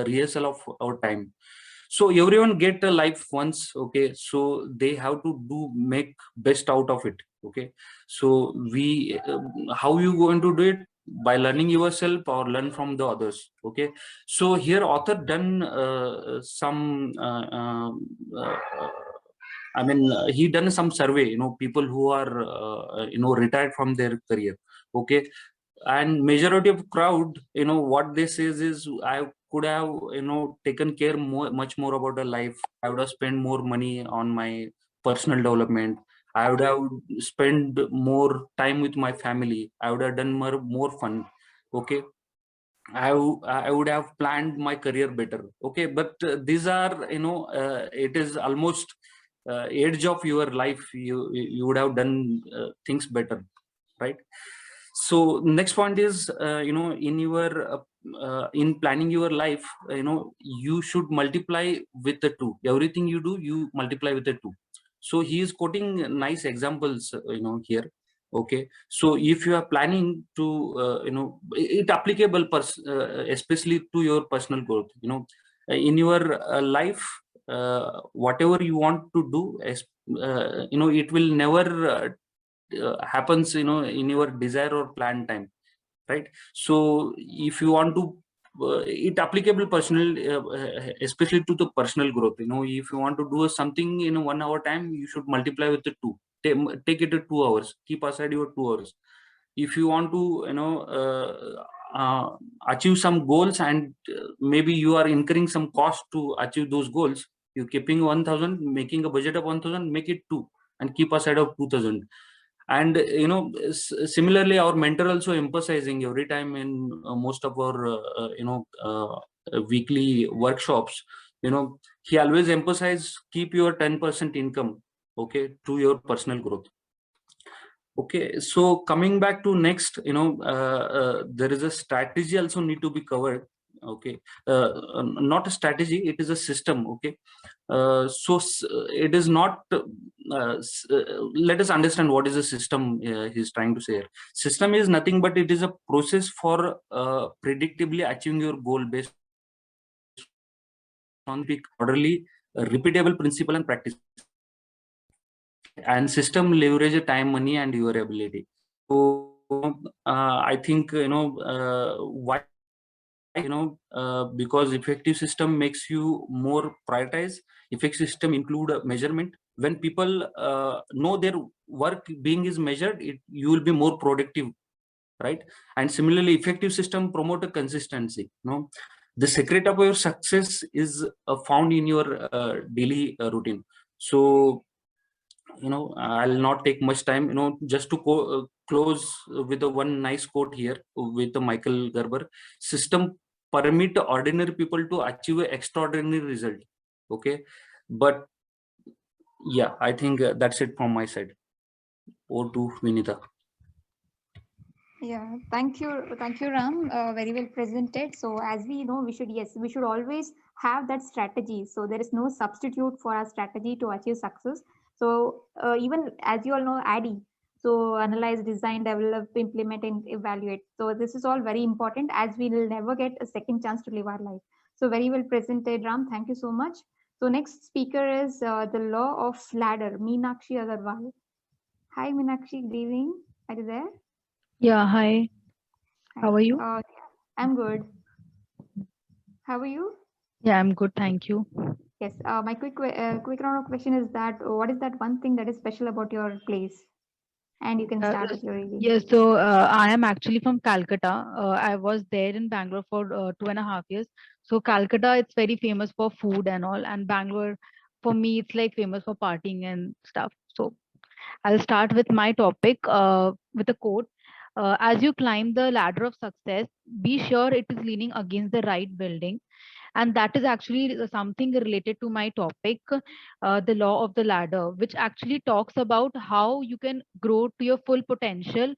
rehearsal of our time. So everyone get a life once. Okay, so they have to make best out of it. Okay, so how you going to do it? By learning yourself or learn from the others. Okay, so here author done some he done some survey, people who are retired from their career. Okay, and majority of crowd, what they says is, I could have taken care much more about the life. I would have spent more money on my personal development. I would have spent more time with my family. I would have done more fun. Okay, I would have planned my career better. Okay, but these are it is almost edge of your life. You would have done things better, right? So next point is in your in planning your life, you should multiply with the 2. Everything you do, you multiply with the 2. So he is quoting nice examples here. Okay, so if you are planning to it applicable especially to your personal growth, in your life, whatever you want to do, it will never happens in your desire or planned time, right? So if you want to it applicable personal, especially to the personal growth, if you want to do something in 1 hour time, you should multiply with the 2. Take it to 2 hours. Keep aside your 2 hours. If you want to achieve some goals, and maybe you are incurring some cost to achieve those goals, you keeping 1000, making a budget of 1000, make it 2 and keep aside of 2000. And similarly, our mentor also emphasizing every time in most of our weekly workshops, he always emphasize, keep your 10% income, okay, to your personal growth. Okay, so coming back to next, there is a strategy also need to be covered. Okay, not a strategy, it is a system. Okay, it is not let us understand what is a system he's trying to say here. System is nothing but it is a process for predictably achieving your goal based on the orderly repeatable principle and practice. And system leverage time, money, and your ability. So I think why, because effective system makes you more prioritize. Effective system include a measurement. When people know their work being is measured, you will be more productive, right? And similarly, effective system promote a consistency. The secret of your success is found in your daily routine. So I'll not take much time, just to close with a one nice quote here with the Michael Gerber. System permit ordinary people to achieve an extraordinary result. Okay, but yeah, I think that's it from my side. Over to Vinita. Yeah, thank you, Ram. Very well presented. So as we know, we should always have that strategy. So there is no substitute for our strategy to achieve success. So even as you all know, ADDIE. So analyze, design, develop, implement, and evaluate. So this is all very important as we will never get a second chance to live our life. So very well presented, Ram. Thank you so much. So next speaker is the law of ladder, Meenakshi Agarwal. Hi, Meenakshi. Good evening. Are you there? Yeah, hi. How are you? I'm good. How are you? Yeah, I'm good, thank you. Yes. My quick round of question is that what is that one thing that is special about your place? And you can start with your reading. Yes, so I am actually from Calcutta. I was there in Bangalore for 2.5 years. So Calcutta, it's very famous for food and all, and Bangalore, for me, it's like famous for partying and stuff. So I'll start with my topic with a quote. As you climb the ladder of success, be sure it is leaning against the right building. And that is actually something related to my topic, the law of the ladder, which actually talks about how you can grow to your full potential,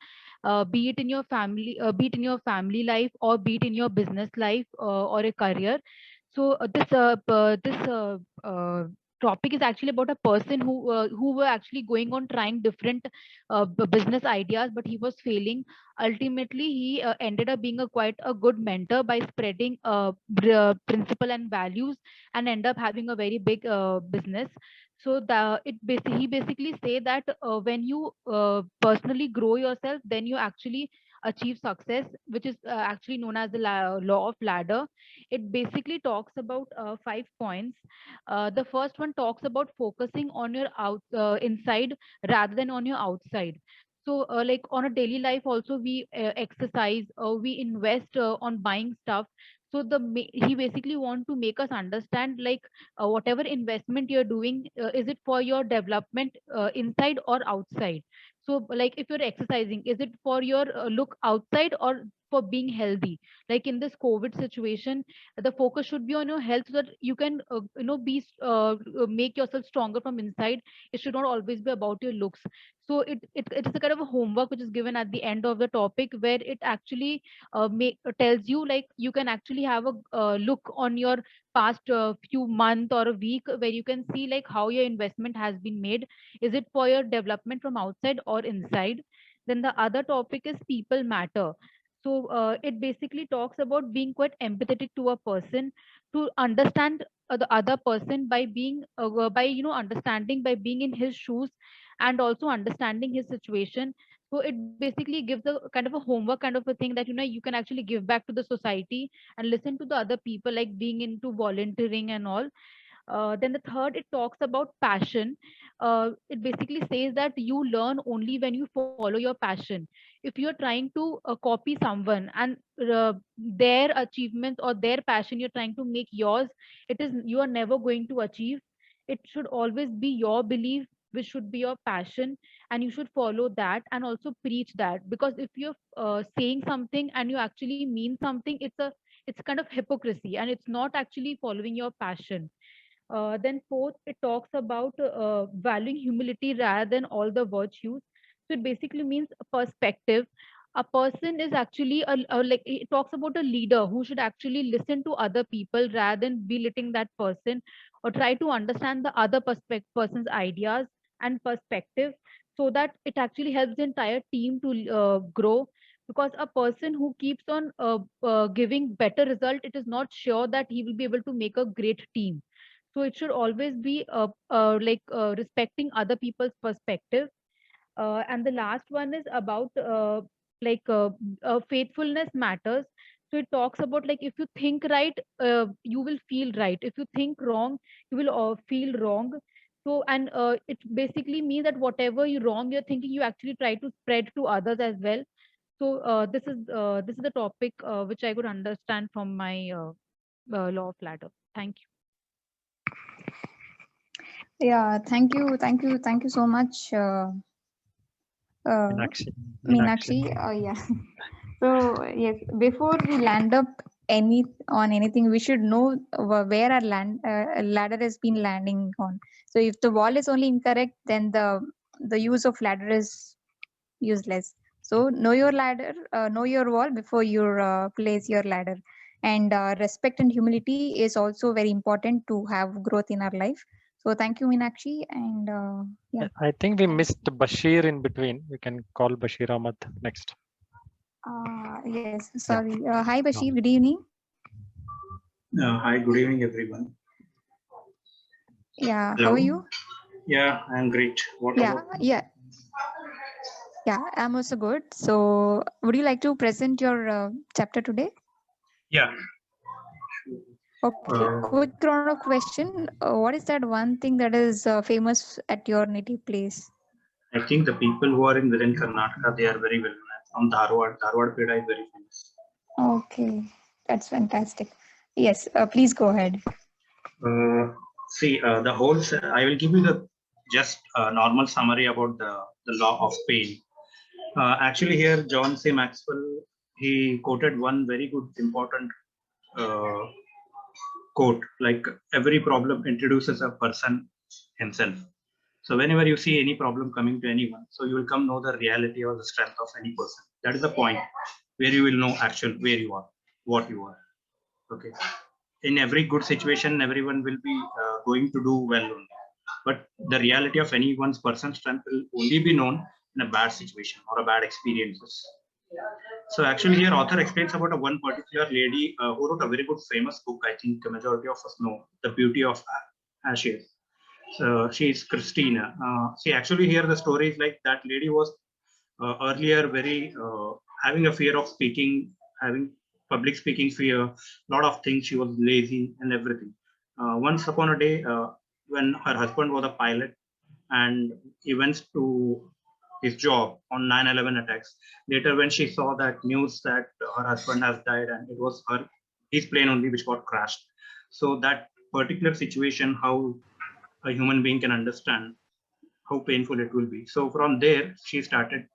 be it in your family life, or be it in your business life, or a career. So this topic is actually about a person who were actually going on trying different business ideas, but he was failing. Ultimately, he ended up being quite a good mentor by spreading principle and values, and end up having a very big business. So he basically say that when you personally grow yourself, then you actually achieve success, which is actually known as the law of ladder. It basically talks about 5 points. The first one talks about focusing on your inside rather than on your outside. So like on a daily life also, we exercise, we invest on buying stuff. So he basically want to make us understand, like whatever investment you're doing, is it for your development inside or outside? So like if you're exercising, is it for your look outside or for being healthy? Like in this COVID situation, the focus should be on your health, so that you can make yourself stronger from inside. It should not always be about your looks. So it is a kind of a homework which is given at the end of the topic, where it actually tells you, like you can actually have a look on your past few month or a week, where you can see like how your investment has been made. Is it for your development from outside or inside? Then the other topic is people matter. So it basically talks about being quite empathetic to a person, to understand the other person by being by understanding, by being in his shoes, and also understanding his situation. So it basically gives a kind of a homework kind of a thing, that you can actually give back to the society and listen to the other people, like being into volunteering and all. Then the third, it talks about passion. It basically says that you learn only when you follow your passion. If you're trying to copy someone, and their achievements or their passion you're trying to make yours, you are never going to achieve. It should always be your belief, which should be your passion, and you should follow that and also preach that. Because if you're saying something and you actually mean something, it's kind of hypocrisy, and it's not actually following your passion. Then fourth, it talks about valuing humility rather than all the virtues. So it basically means perspective. a person is actually like it talks about a leader who should actually listen to other people rather than belittling that person, or try to understand the other person's ideas and perspective, so that it actually helps the entire team to grow. Because a person who keeps on giving better result, it is not sure that he will be able to make a great team. So it should always be respecting other people's perspective. And the last one is about faithfulness matters. So it talks about, like, if you think right, you will feel right. If you think wrong, you will feel wrong. So, and it basically means that whatever you wrong you're thinking, you actually try to spread to others as well. So this is the topic which I could understand from my law of ladder. Thank you. Yeah, thank you so much, Meenakshi. Yeah. So yes, before we land up on anything, we should know where our ladder has been landing on. So if the wall is only incorrect, then the use of ladder is useless. So know your ladder, know your wall before you place your ladder. And respect and humility is also very important to have growth in our life. So thank you, Meenakshi. And yeah. I think we missed Bashir in between. We can call Bashir Ahmad next. Yes, sorry. Hi, Bashir. Good evening. Hi, good evening, everyone. Yeah, Hello. how are you? Yeah, I'm great. What about you? Yeah, I'm also good. So, would you like to present your chapter today? Yeah. Okay, quick round of question. What is that one thing that is famous at your native place? I think the people who are within Karnataka, they are very well known. From Dharwad. Dharwad Peda is very famous. Okay, that's fantastic. Yes, please go ahead. See, the whole, I will give you the just normal summary about the law of pain. Actually here, John C. Maxwell, he quoted one very good, important quote, like every problem introduces a person himself. So whenever you see any problem coming to anyone, so you will come know the reality or the strength of any person. That is the point where you will know actual where you are, what you are. Okay. In every good situation, everyone will be going to do well only. But the reality of anyone's person's strength will only be known in a bad situation or a bad experiences. So actually here author explains about a one particular lady who wrote a very good famous book. I think the majority of us know, The Beauty of Ashes. So she is Christina. See, actually here the story is like that lady was earlier very having a fear of speaking, having public speaking fear, lot of things. She was lazy and everything. Once upon a day, when her husband was a pilot and he went to his job on 9/11 attacks. Later, when she saw that news that her husband has died and it was his plane only which got crashed. So that particular situation, how a human being can understand how painful it will be. So from there, she started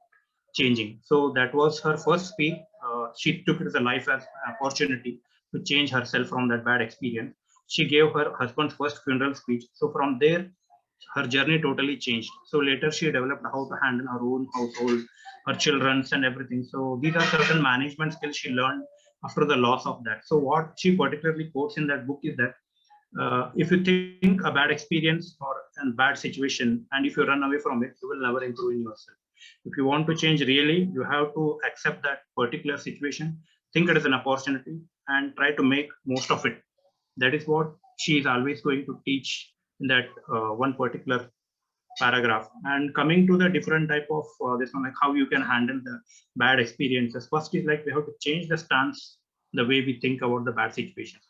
changing. So that was her first speech. She took it as a life as an opportunity to change herself from that bad experience. She gave her husband's first funeral speech. So from there, her journey totally changed. So later she developed how to handle her own household, her children's and everything. So these are certain management skills she learned after the loss of that. So what she particularly quotes in that book is that if you think a bad experience or a bad situation, and if you run away from it, you will never improve in yourself. If you want to change really, you have to accept that particular situation, think it as an opportunity, and try to make most of it. That is what she is always going to teach in that one particular paragraph. And coming to the different type of this one, like how you can handle the bad experiences. First is like we have to change the stance, the way we think about the bad situation.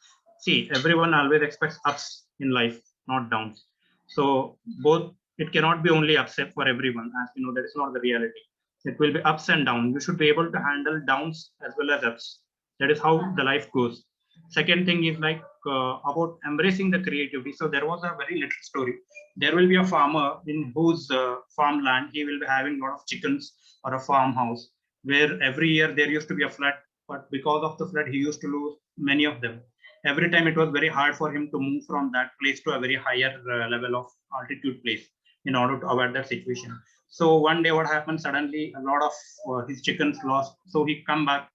See, everyone always expects ups in life, not downs. So both, it cannot be only ups for everyone. As you know, that is not the reality. It will be ups and downs. You should be able to handle downs as well as ups. That is how the life goes. Second thing is like about embracing the creativity. So there was a very little story. There will be a farmer in whose farmland he will be having a lot of chickens or a farmhouse, where every year there used to be a flood, but because of the flood he used to lose many of them. Every time it was very hard for him to move from that place to a very higher level of altitude place in order to avoid that situation. So one day what happened, suddenly a lot of his chickens lost. So he come back,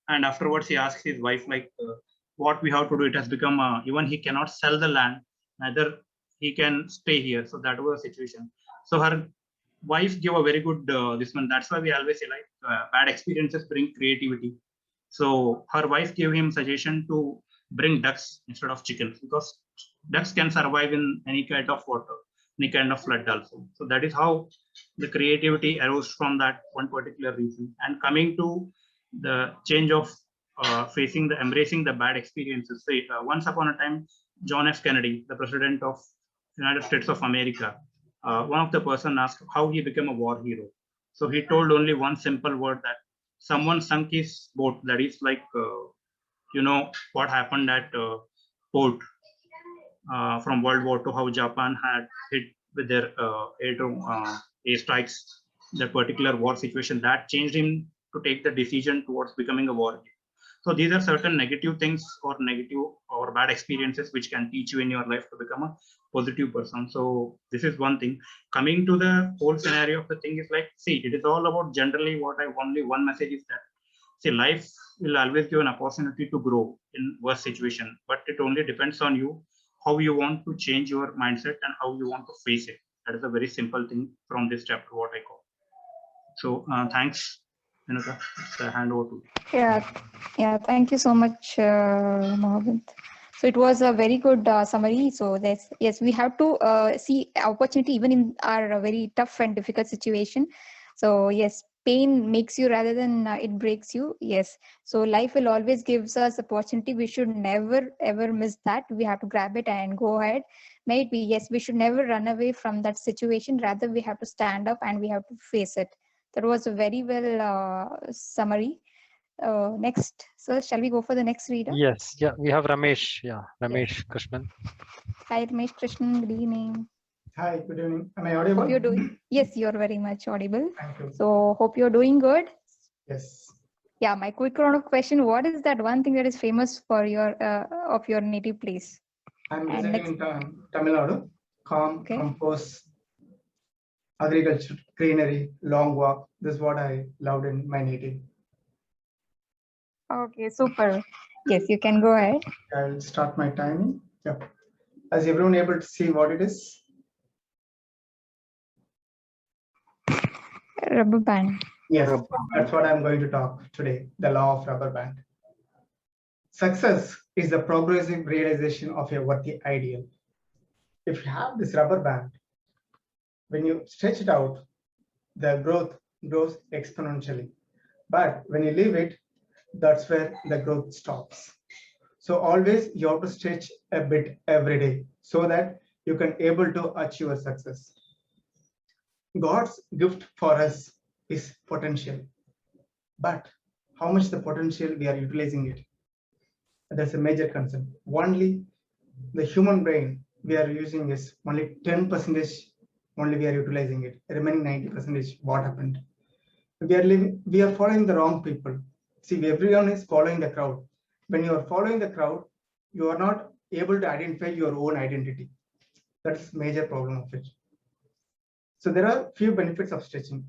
and afterwards he asked his wife, like, what we have to do. It has become, even he cannot sell the land, neither he can stay here. So that was the situation. So her wife gave a very good this one. That's why we always say, like, bad experiences bring creativity. So her wife gave him suggestion to bring ducks instead of chickens, because ducks can survive in any kind of water, any kind of flood also. So that is how the creativity arose from that one particular reason. And coming to the change of embracing the bad experiences. Say, once upon a time, John F. Kennedy, the president of United States of America, one of the person asked how he became a war hero. So he told only one simple word, that someone sunk his boat. That is like, you know, what happened at port from World War II, how Japan had hit with their air strikes, that particular war situation, that changed him to take the decision towards becoming a war hero. So these are certain negative things or negative or bad experiences which can teach you in your life to become a positive person. So this is one thing. Coming to the whole scenario of the thing is like, see, it is all about generally what I only one message is that, see, life will always give an opportunity to grow in worst situation, but it only depends on you, how you want to change your mindset and how you want to face it. That is a very simple thing from this chapter, what I call. So thanks, Vinutha. It's a hand over to you. Yeah. Thank you so much, Mohammed. So it was a very good summary. So yes, we have to see opportunity even in our very tough and difficult situation. So yes, pain makes you rather than it breaks you. Yes. So life will always gives us opportunity. We should never ever miss that. We have to grab it and go ahead. May it be, yes, we should never run away from that situation. Rather, we have to stand up and we have to face it. That was a very well summary. Next, so shall we go for the next reader? Yes, yeah, we have Ramesh. Yeah, Ramesh Krishnan. Hi, Ramesh Krishnan. Good evening. Hi, good evening. Am I audible? Hope you're doing. Yes, you're very much audible. Thank you. So hope you're doing good. Yes. Yeah, my quick round of question: what is that one thing that is famous for your of your native place? I'm residing in Tamil Nadu. Calm, composed, agriculture, greenery, long walk. This is what I loved in my native. Okay, super. Yes, you can go ahead. I'll start my timing. Yep. Is everyone able to see what it is? Rubber band. Yes, that's what I'm going to talk today, the law of rubber band. Success is the progressive realization of a worthy ideal. If you have this rubber band, when you stretch it out, the growth grows exponentially. But when you leave it, that's where the growth stops. So always you have to stretch a bit every day so that you can able to achieve a success. God's gift for us is potential, but how much the potential we are utilizing it? That's a major concern. Only the human brain we are using is only 10% only we are utilizing it. The remaining 90%, what happened? We are following the wrong people. See, everyone is following the crowd. When you are following the crowd, you are not able to identify your own identity. That's major problem of it. So there are few benefits of stretching.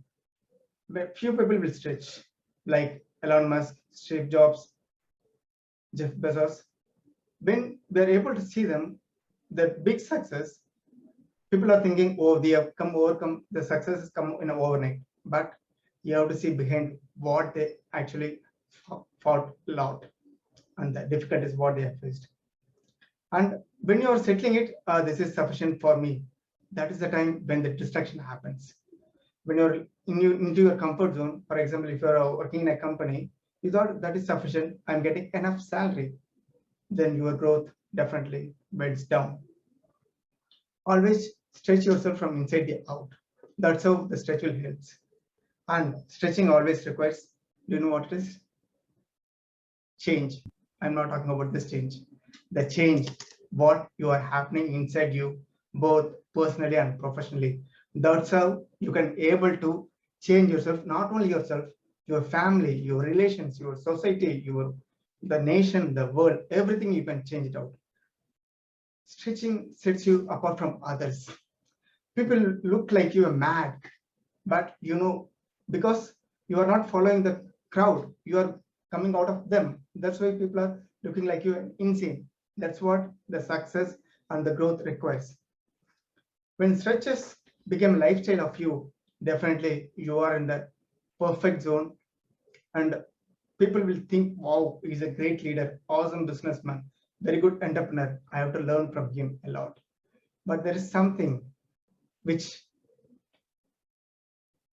Few people will stretch, like Elon Musk, Steve Jobs, Jeff Bezos. When we are able to see them, the big success, people are thinking, oh, they have overcome, the success has come in overnight. But you have to see behind what they actually fought a lot and the difficulties what they have faced. And when you are settling it, this is sufficient for me. That is the time when the distraction happens. When you're into your comfort zone, for example, if you're working in a company, you thought that is sufficient, I'm getting enough salary, then your growth definitely bends down. Always stretch yourself from inside the out. That's how the stretch will help. And stretching always requires, do you know what it is? Change. I'm not talking about this change. The change, what you are happening inside you, both personally and professionally. That's how you can able to change yourself, not only yourself, your family, your relations, your society, the nation, the world, everything you can change it out. Stretching sets you apart from others. People look like you are mad but because you are not following the crowd, you are coming out of them. That's why people are looking like you insane. That's what the success and the growth requires. When stretches become a lifestyle of you, definitely you are in the perfect zone, and people will think, wow, he's a great leader, awesome businessman, very good entrepreneur. I have to learn from him a lot. But there is something which,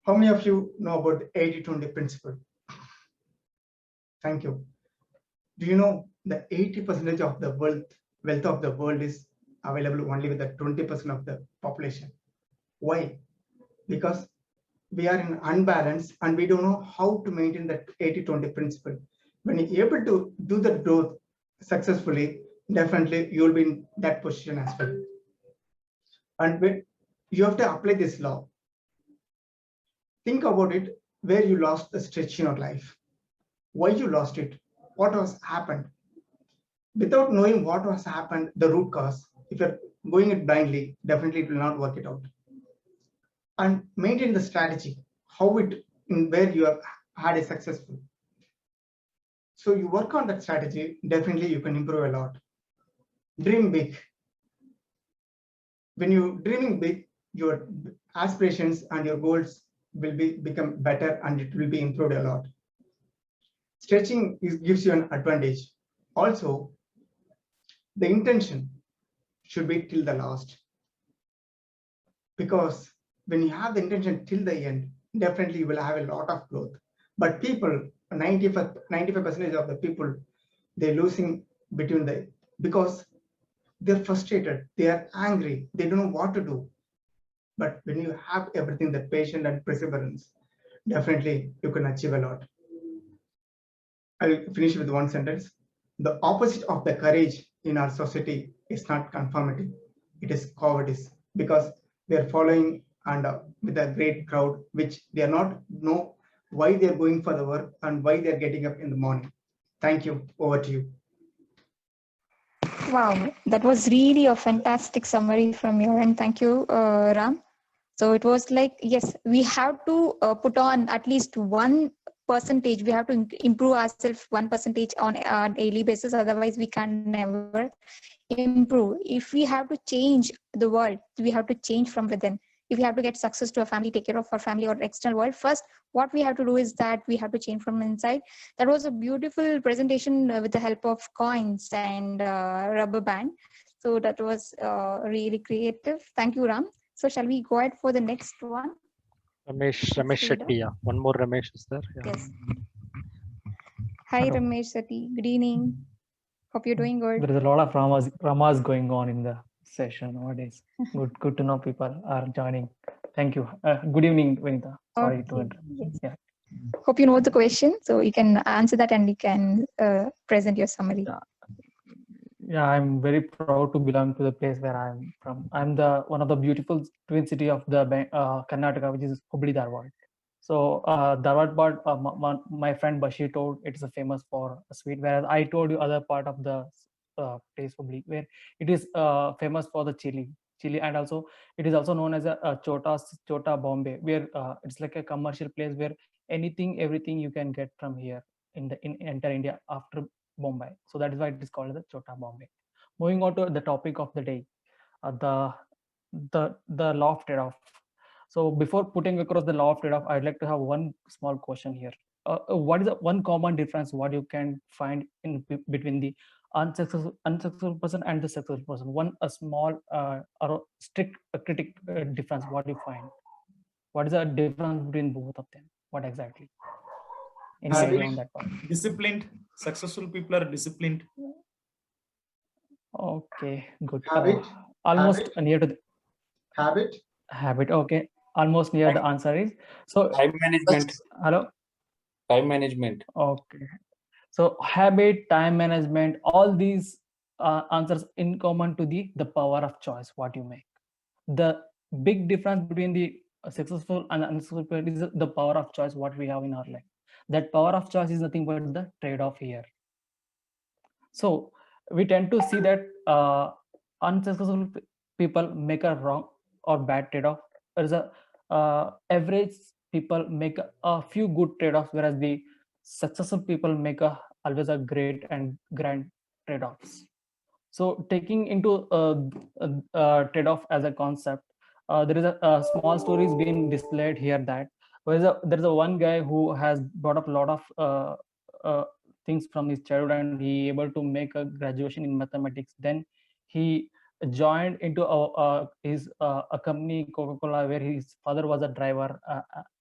how many of you know about the 80-20 principle? Thank you. Do you know the 80% of the wealth of the world is available only with the 20% of the population? Why? Because we are in unbalance and we don't know how to maintain that 80-20 principle. When you're able to do the growth successfully, definitely you'll be in that position as well. And when you have to apply this law, think about it, where you lost the stretch in your life, why you lost it, what has happened. Without knowing what has happened, the root cause, if you're going it blindly, definitely it will not work it out. And maintain the strategy, where you have had a successful. So you work on that strategy, definitely you can improve a lot. Dream big. When you're dreaming big, your aspirations and your goals will become better and it will be improved a lot. Stretching gives you an advantage. Also, the intention should be till the last. Because when you have the intention till the end, definitely you will have a lot of growth. But people, 95% of the people, they're losing because they're frustrated, they are angry, they don't know what to do. But when you have everything, the patience and perseverance, definitely you can achieve a lot. I'll finish with one sentence. The opposite of the courage in our society is not conformity, it is cowardice, because they are following and with a great crowd, which they are not know why they're going for the work and why they're getting up in the morning. Thank you. Over to you. Wow, that was really a fantastic summary from you, and thank you, Ram. So it was like, yes, we have to put on at least 1%. We have to improve ourselves 1% on a daily basis. Otherwise, we can never improve. If we have to change the world, we have to change from within. If we have to get success to a family, take care of our family or external world, first, what we have to do is that we have to change from inside. That was a beautiful presentation with the help of coins and rubber band. So that was really creative. Thank you, Ram. So shall we go ahead for the next one? Ramesh Shetty. Yeah. One more Ramesh is there. Yeah. Yes. Hi, Hello. Ramesh Shetty. Good evening. Hope you're doing good. There is a lot of Ramas going on in the session nowadays. Good to know people are joining. Thank you. Good evening, Vinita. Sorry to interrupt. Yes. Yeah. Hope you know the question, so you can answer that and you can present your summary. Yeah, I'm very proud to belong to the place where I'm from. I'm the one of the beautiful twin city of the Karnataka, which is Hubli Dharwad. So Dharwad part, my friend Bashir told it is famous for a sweet, whereas I told you other part of the place Hubli, where it is famous for the chili, and also it is also known as a Chota Bombay, where it's like a commercial place where everything you can get from here in entire India after Bombay. So that is why it is called the Chota Bombay. Moving on to the topic of the day, the law of trade-off. So before putting across the law of trade-off, I'd like to have one small question here. What is the one common difference what you can find in between the unsuccessful person and the successful person? A small or strict critic difference. What do you find? What is the difference between both of them? What exactly? Any idea on that part? Disciplined. Successful people are disciplined. Okay, good. Habit. Almost near to the habit. Okay, almost near the answer is. So time management. Hello. Time management. Okay. So habit, time management, all these answers in common to the power of choice. What you make. The big difference between the successful and unsuccessful is the power of choice. What we have in our life. That power of choice is nothing but the trade-off here. So we tend to see that unsuccessful people make a wrong or bad trade-off. There is a average people make a few good trade-offs, whereas the successful people make always a great and grand trade-offs. So taking into trade-off as a concept, there is a small stories being displayed here that there's a one guy who has brought up a lot of things from his childhood, and he able to make a graduation in mathematics. Then he joined into a company, Coca-Cola, where his father was a driver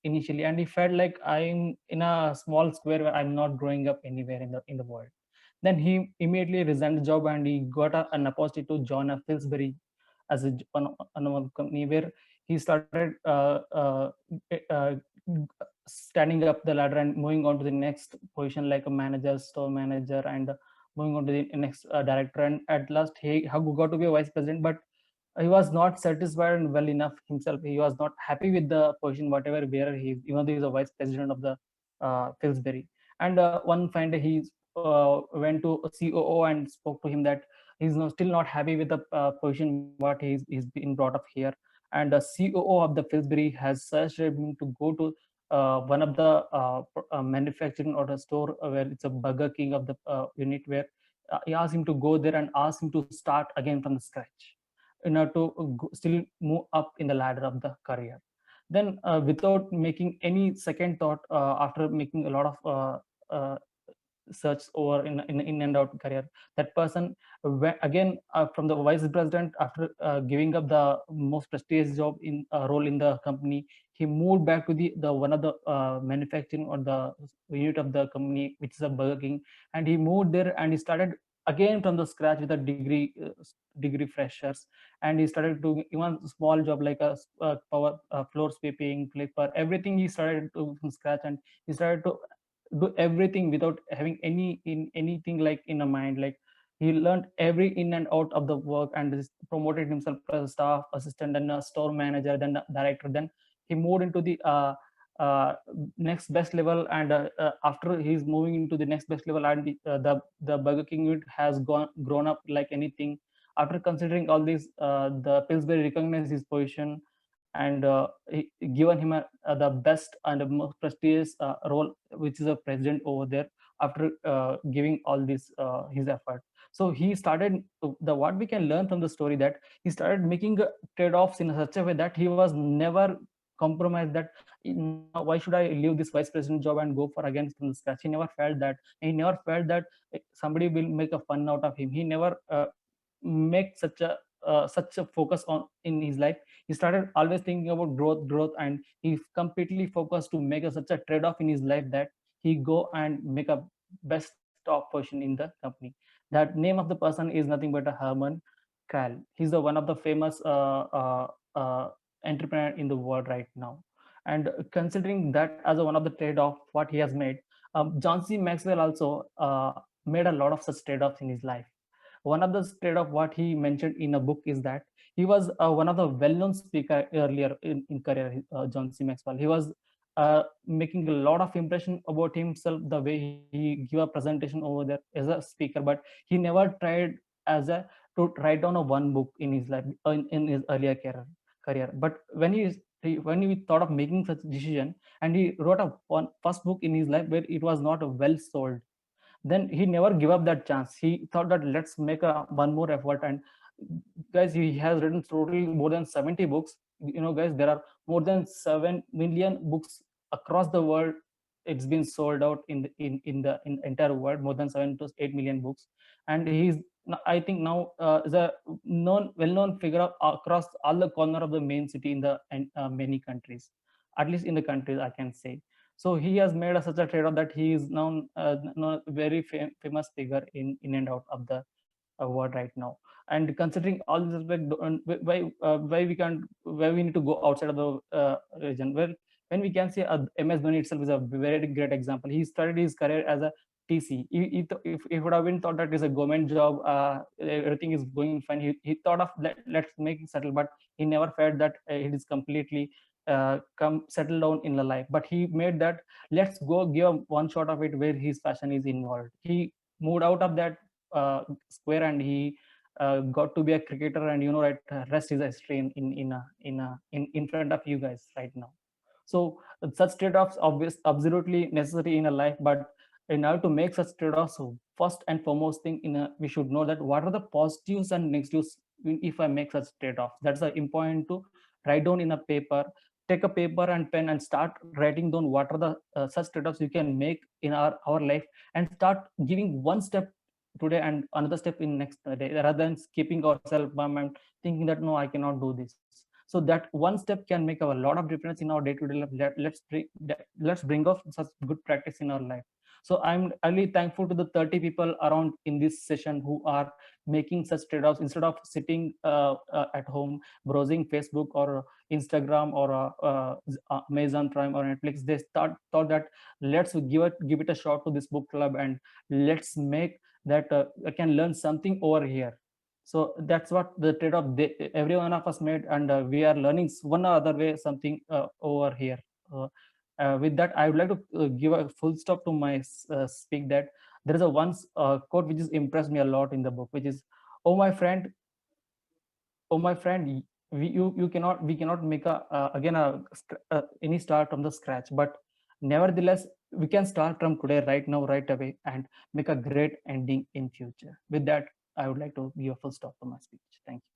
initially, and he felt like I'm in a small square where I'm not growing up anywhere in the world. Then he immediately resigned the job and he got an opportunity to join a Pillsbury as one company, where he started uh, standing up the ladder and moving on to the next position, like a manager, store manager, and moving on to the next director. And at last he got to be a vice president, but he was not satisfied and well enough himself. He was not happy with the position, whatever where he, even though he's a vice president of the Pillsbury. And one fine day he went to a COO and spoke to him that he's still not happy with the position what he's been brought up here. And the COO of the Pillsbury has suggested him to go to one of the manufacturing or a store where it's a Burger King of the unit, where he asked him to go there and ask him to start again from the scratch in order to still move up in the ladder of the career. Then without making any second thought, after making a lot of search over in and out career, that person again from the vice president, after giving up the most prestigious job in role in the company, he moved back to the one of the manufacturing or the unit of the company, which is a Burger King. And he moved there and he started again from the scratch with a degree freshers. And he started doing even small job like a power floor sweeping, flipper, everything he started to from scratch. And he started to do everything without having anything like in a mind. Like he learned every in and out of the work and promoted himself as a staff assistant, then a store manager, then a director. Then he moved into the next best level. And after he's moving into the next best level, and the Burger King unit has grown up like anything. After considering all this, the Pillsbury recognized his position and given him the best and the most prestigious role, which is a president over there, after giving all this his effort. So he started what we can learn from the story, that he started making trade-offs in such a way that he was never compromised, that why should I leave this vice president job and go for again from the scratch. He never felt that. He never felt that somebody will make a fun out of him. He never make such a focus on in his life. He started always thinking about growth, and he completely focused to make such a trade-off in his life that he go and make a best top position in the company. That name of the person is nothing but a Herman Caell. He's the one of the famous entrepreneur in the world right now. And considering that as one of the trade-off what he has made, John C. Maxwell also made a lot of such trade-offs in his life. One of the trade-off what he mentioned in a book is that he was one of the well-known speaker earlier in career, John C. Maxwell. He was making a lot of impression about himself, the way he give a presentation over there as a speaker, but he never tried to write down a one book in his life in his earlier career. But when he thought of making such a decision, and he wrote first book in his life where it was not well sold, then he never give up that chance. He thought that let's make one more effort. And guys, he has written totally more than 70 books. Guys, there are more than 7 million books across the world. It's been sold out in the entire world, more than 7 to 8 million books. And he's, I think now, is a well-known figure across all the corner of the main city in the many countries, at least in the countries I can say. So he has made such a trade-off that he is now very famous figure in and out of the world right now. And considering all this aspect, why we need to go outside of the region? Well, when we can say MS Dhoni itself is a very great example. He started his career as a TC. If he would have been thought that it's a government job, everything is going fine, he thought of let's make it settle, but he never felt that it is completely come settle down in the life. But he made that let's go give one shot of it where his passion is involved. He moved out of that square, and he got to be a cricketer, and right, rest is history in front of you guys right now. So such trade-offs absolutely necessary in a life, but in order to make such trade-offs, first and foremost thing we should know that what are the positives and negatives if I make such trade-offs. That's important to write down in a paper. Take a paper and pen and start writing down what are the such trade-offs you can make in our life, and start giving one step today and another step in next day, rather than keeping ourselves and thinking that no, I cannot do this. So that one step can make a lot of difference in our day-to-day life. Let's bring up such good practice in our life. So I'm really thankful to the 30 people around in this session who are making such trade-offs instead of sitting at home browsing Facebook or Instagram or Amazon Prime or Netflix. They thought that let's give it a shot to this book club, and let's make that I can learn something over here. So that's what the trade-off every one of us made, and we are learning one or other way something over here. With that, I would like to give a full stop to my speak. That there is a quote which has impressed me a lot in the book, which is, "Oh my friend, we cannot make any start from the scratch, but nevertheless we can start from today, right now, right away, and make a great ending in future." With that, I would like to give a full stop to my speech. Thank you.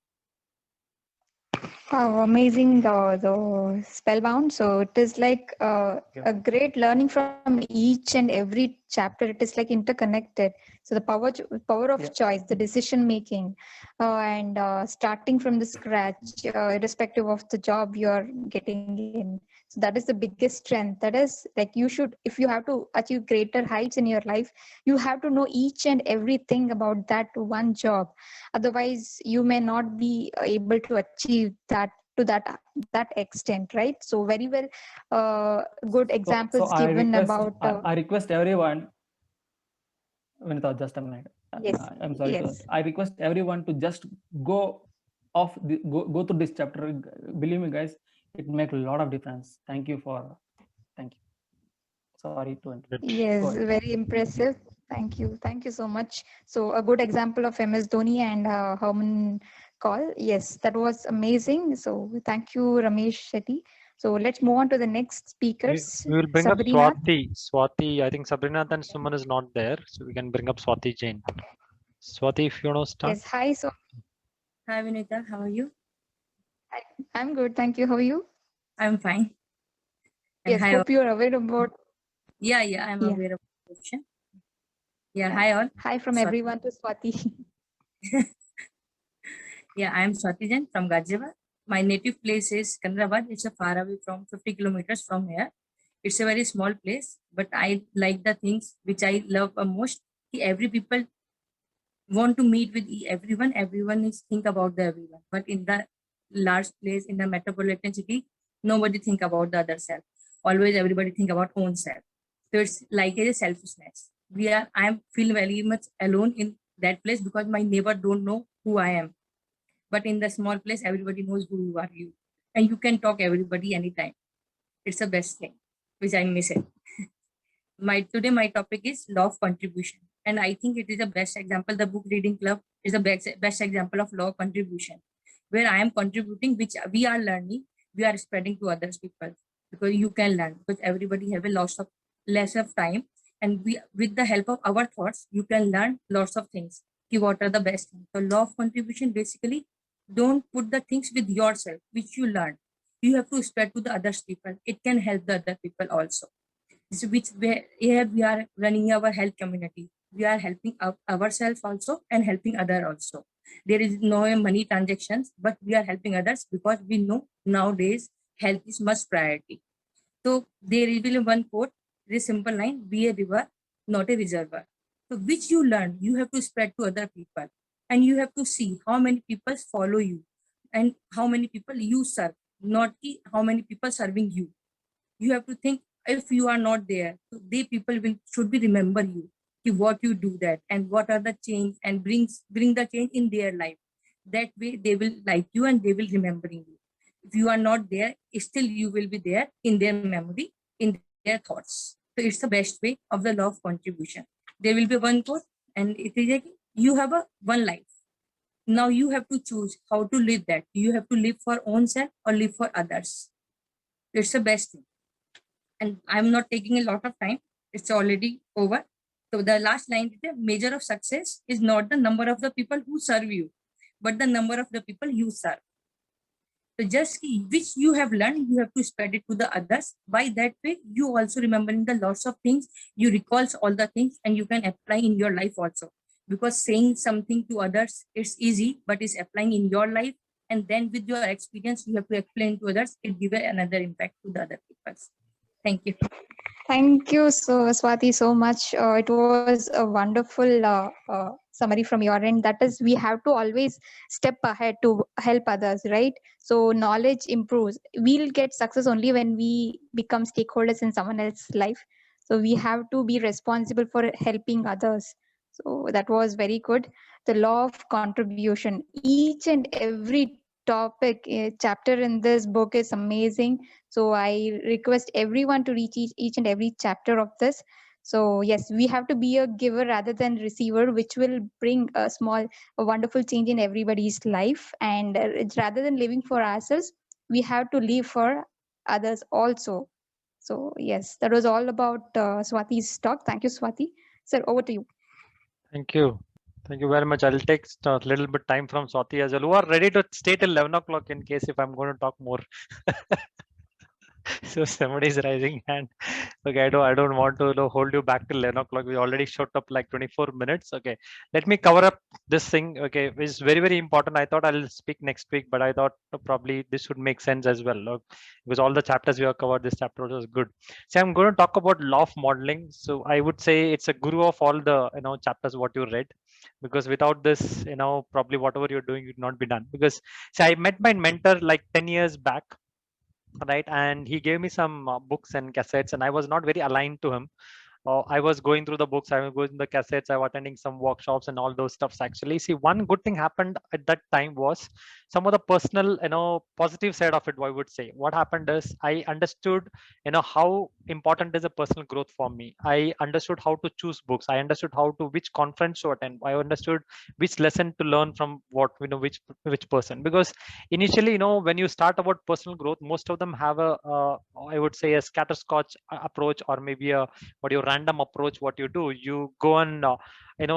Wow, amazing, the Spellbound. So it is like a great learning from each and every chapter. It is like interconnected. So the power of choice, the decision making, and starting from the scratch, irrespective of the job you're getting in. So that is the biggest strength. That is like, you should, if you have to achieve greater heights in your life, you have to know each and everything about that one job. Otherwise, you may not be able to achieve that to that extent, right? So very well, good examples given about. I request everyone. Vinita, just a minute. Yes. I'm sorry. Yes. I request everyone to just go through this chapter. Believe me, guys, it makes a lot of difference. Thank you. Sorry to interrupt. Yes, very impressive. Thank you so much. So a good example of MS Dhoni and Herman Call. Yes, that was amazing. So thank you, Ramesh Shetty. So let's move on to the next speakers. We will bring Sabrina. up Swati. I think Sabrina and Suman is not there, so we can bring up Swati Jain. Swati, if you want to start. Yes, hi. So hi, Vinita. How are you? I'm good. Thank you. How are you? I'm fine. And yes, hi, hope you're aware about. Yeah, I'm aware of the question. Yeah, hi all. Hi from everyone to Swati. Yeah, I'm Swati Jain from Ghaziabad. My native place is Kandarabad. It's far away from 50 kilometers from here. It's a very small place, but I like the things which I love most. Every people want to meet with everyone. Everyone is think about the everyone. But in the large place, in the metropolitan city, nobody think about the other self. Always everybody think about own self. So it's like a selfishness. I feel very much alone in that place because my neighbor don't know who I am. But in the small place, everybody knows who you are, and you can talk everybody anytime. It's the best thing, which I miss it. Today my topic is law of contribution, and I think it is the best example. The book reading club is the best example of law of contribution, where I am contributing, which we are learning, we are spreading to others people, because you can learn, because everybody have a less of time, and with the help of our thoughts, you can learn lots of things. What are the best things? So law of contribution basically, don't put the things with yourself, which you learn. You have to spread to the other people. It can help the other people also. So here we are running our health community. We are helping ourselves also and helping others also. There is no money transactions, but we are helping others because we know nowadays health is much priority. So there is one quote, this simple line: be a river, not a reservoir. So which you learn, you have to spread to other people, and you have to see how many people follow you and how many people you serve, not how many people serving you. You have to think, if you are not there, so they people should be remember you, what you do that and what are the change, and bring the change in their life. That way they will like you and they will remembering you. If you are not there, still you will be there in their memory, in their thoughts. So it's the best way of the law of contribution. There will be one quote, and it is like, you have one life. Now you have to choose how to live that. You have to live for own self or live for others. It's the best thing. And I'm not taking a lot of time. It's already over. So the last line, the measure of success is not the number of the people who serve you, but the number of the people you serve. So just which you have learned, you have to spread it to the others. By that way, you also remembering the lots of things, you recalls all the things, and you can apply in your life also. Because saying something to others, it's easy, but it's applying in your life. And then with your experience, you have to explain to others, it gives another impact to the other people. Thank you. Thank you, Swati, so much. It was a wonderful summary from your end. That is, we have to always step ahead to help others, right? So knowledge improves. We'll get success only when we become stakeholders in someone else's life. So we have to be responsible for helping others. So that was very good. The law of contribution. Each and every topic, chapter in this book is amazing. So I request everyone to read each and every chapter of this. So yes, we have to be a giver rather than receiver, which will bring a wonderful change in everybody's life. And rather than living for ourselves, we have to live for others also. So yes, that was all about Swati's talk. Thank you, Swati. Sir, over to you. Thank you. Thank you very much. I'll take a little bit time from Swati as well. Who are ready to stay till 11 o'clock in case if I'm going to talk more. So somebody is raising hand. Okay, I don't want to hold you back till 11 o'clock. We already shot up like 24 minutes. Okay, let me cover up this thing. Okay, it's very, very important. I thought I'll speak next week, but I thought probably this would make sense as well. Because all the chapters we have covered, this chapter was good. So I'm going to talk about law of modeling. So I would say it's a guru of all the chapters what you read. Because without this, probably whatever you're doing would not be done. Because see, I met my mentor like 10 years back. Right, and he gave me some books and cassettes, and I was not very aligned to him. I was going through the books, I was going through the cassettes, I was attending some workshops and all those stuffs. Actually, see, one good thing happened at that time was some of the personal, positive side of it. I would say what happened is I understood, how important is a personal growth for me. I understood how to choose books. I understood how to which conference to attend. I understood which lesson to learn from what which person. Because initially, when you start about personal growth, most of them have a I would say a scattershotch approach, or maybe a random approach. What you do, you go and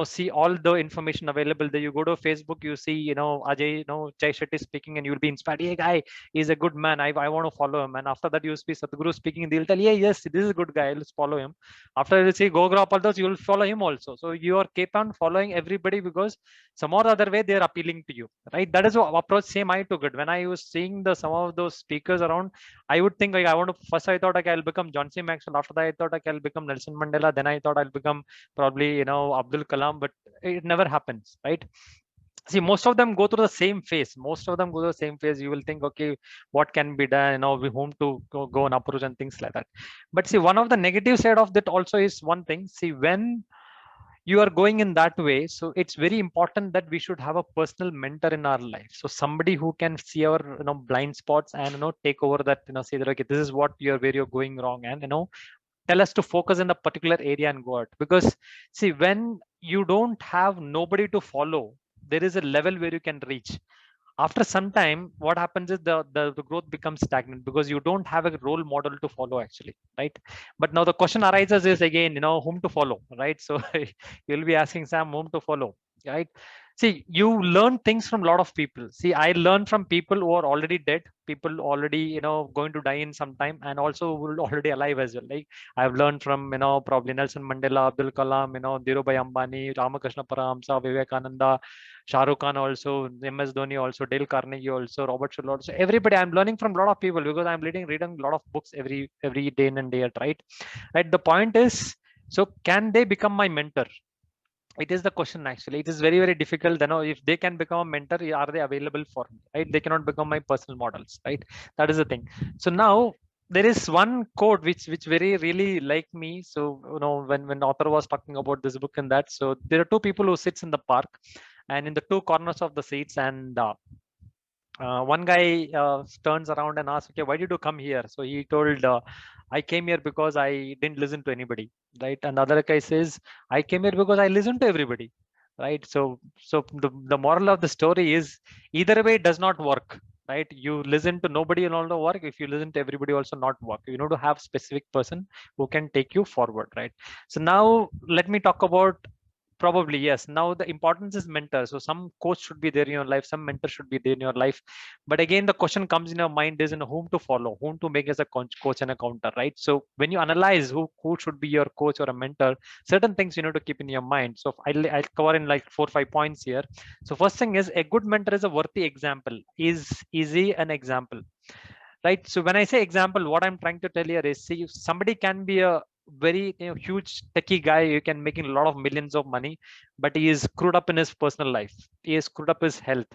see all the information available there. You go to Facebook, you see Ajay Jai Shetty speaking, and you'll be inspired. Hey guy, he's a good man, I want to follow him. And after that you see Sadhguru speaking, they'll tell you, yeah, yes, this is a good guy, let's follow him. After you see Gogara those, you will follow him also. So you are keep on following everybody because some or other way they're appealing to you, right? That is what approach same I took it when I was seeing some of those speakers around. I would think like I want to first, I thought like I'll become John C. Maxwell. After that I thought like I'll become Nelson Mandela. Then I thought I'll become probably Abdul Kalam, but it never happens, right? See, most of them go through the same phase. You will think, okay, what can be done, we whom to go and approach and things like that. But see, one of the negative side of that also is one thing. See, when you are going in that way, so it's very important that we should have a personal mentor in our life. So somebody who can see our blind spots and take over that, say that, okay, this is what where you're going wrong, and tell us to focus in the particular area and go out. Because see, when you don't have nobody to follow, there is a level where you can reach. After some time, what happens is the growth becomes stagnant because you don't have a role model to follow, actually, right? But now the question arises is again, whom to follow, right? So you'll be asking Sam, whom to follow, right? See, you learn things from a lot of people. See, I learned from people who are already dead, people already, going to die in some time, and also already alive as well. Like I've learned from, probably Nelson Mandela, Abdul Kalam, Dhirubhai Ambani, Ramakrishna Paramahamsa, Vivekananda, Shah Rukh Khan also, MS Dhoni also, Dale Carnegie also, Robert Schuller also. Everybody, I'm learning from a lot of people because I'm reading a lot of books every day in and day out, right? Right. The point is, so can they become my mentor? It is the question. Actually, it is very, very difficult. If they can become a mentor, are they available for me, right? They cannot become my personal models, right? That is the thing. So now there is one quote which very really like me. So when author was talking about this book and that, so there are two people who sits in the park, and in the two corners of the seats, and one guy turns around and asks, okay, why did you come here? So he told, I came here because I didn't listen to anybody, right? And the other guy says, I came here because I listened to everybody. right? So the moral of the story is either way it does not work, right? You listen to nobody and all the work. If you listen to everybody, also not work. You know, to have specific person who can take you forward, right? So now let me talk about, probably yes, now the importance is mentor. So some coach should be there in your life, some mentor should be there in your life, but again the question comes in your mind is, in whom to follow, whom to make as a coach and a counter, right? So when you analyze who should be your coach or a mentor, certain things you need to keep in your mind. So I'll cover in like 4-5 points here. So first thing is, a good mentor is a worthy example. Is he an example, right? So when I say example, what I'm trying to tell here is, see, somebody can be a very huge techie guy, you can making a lot of millions of money, but he is screwed up in his personal life, he is screwed up his health.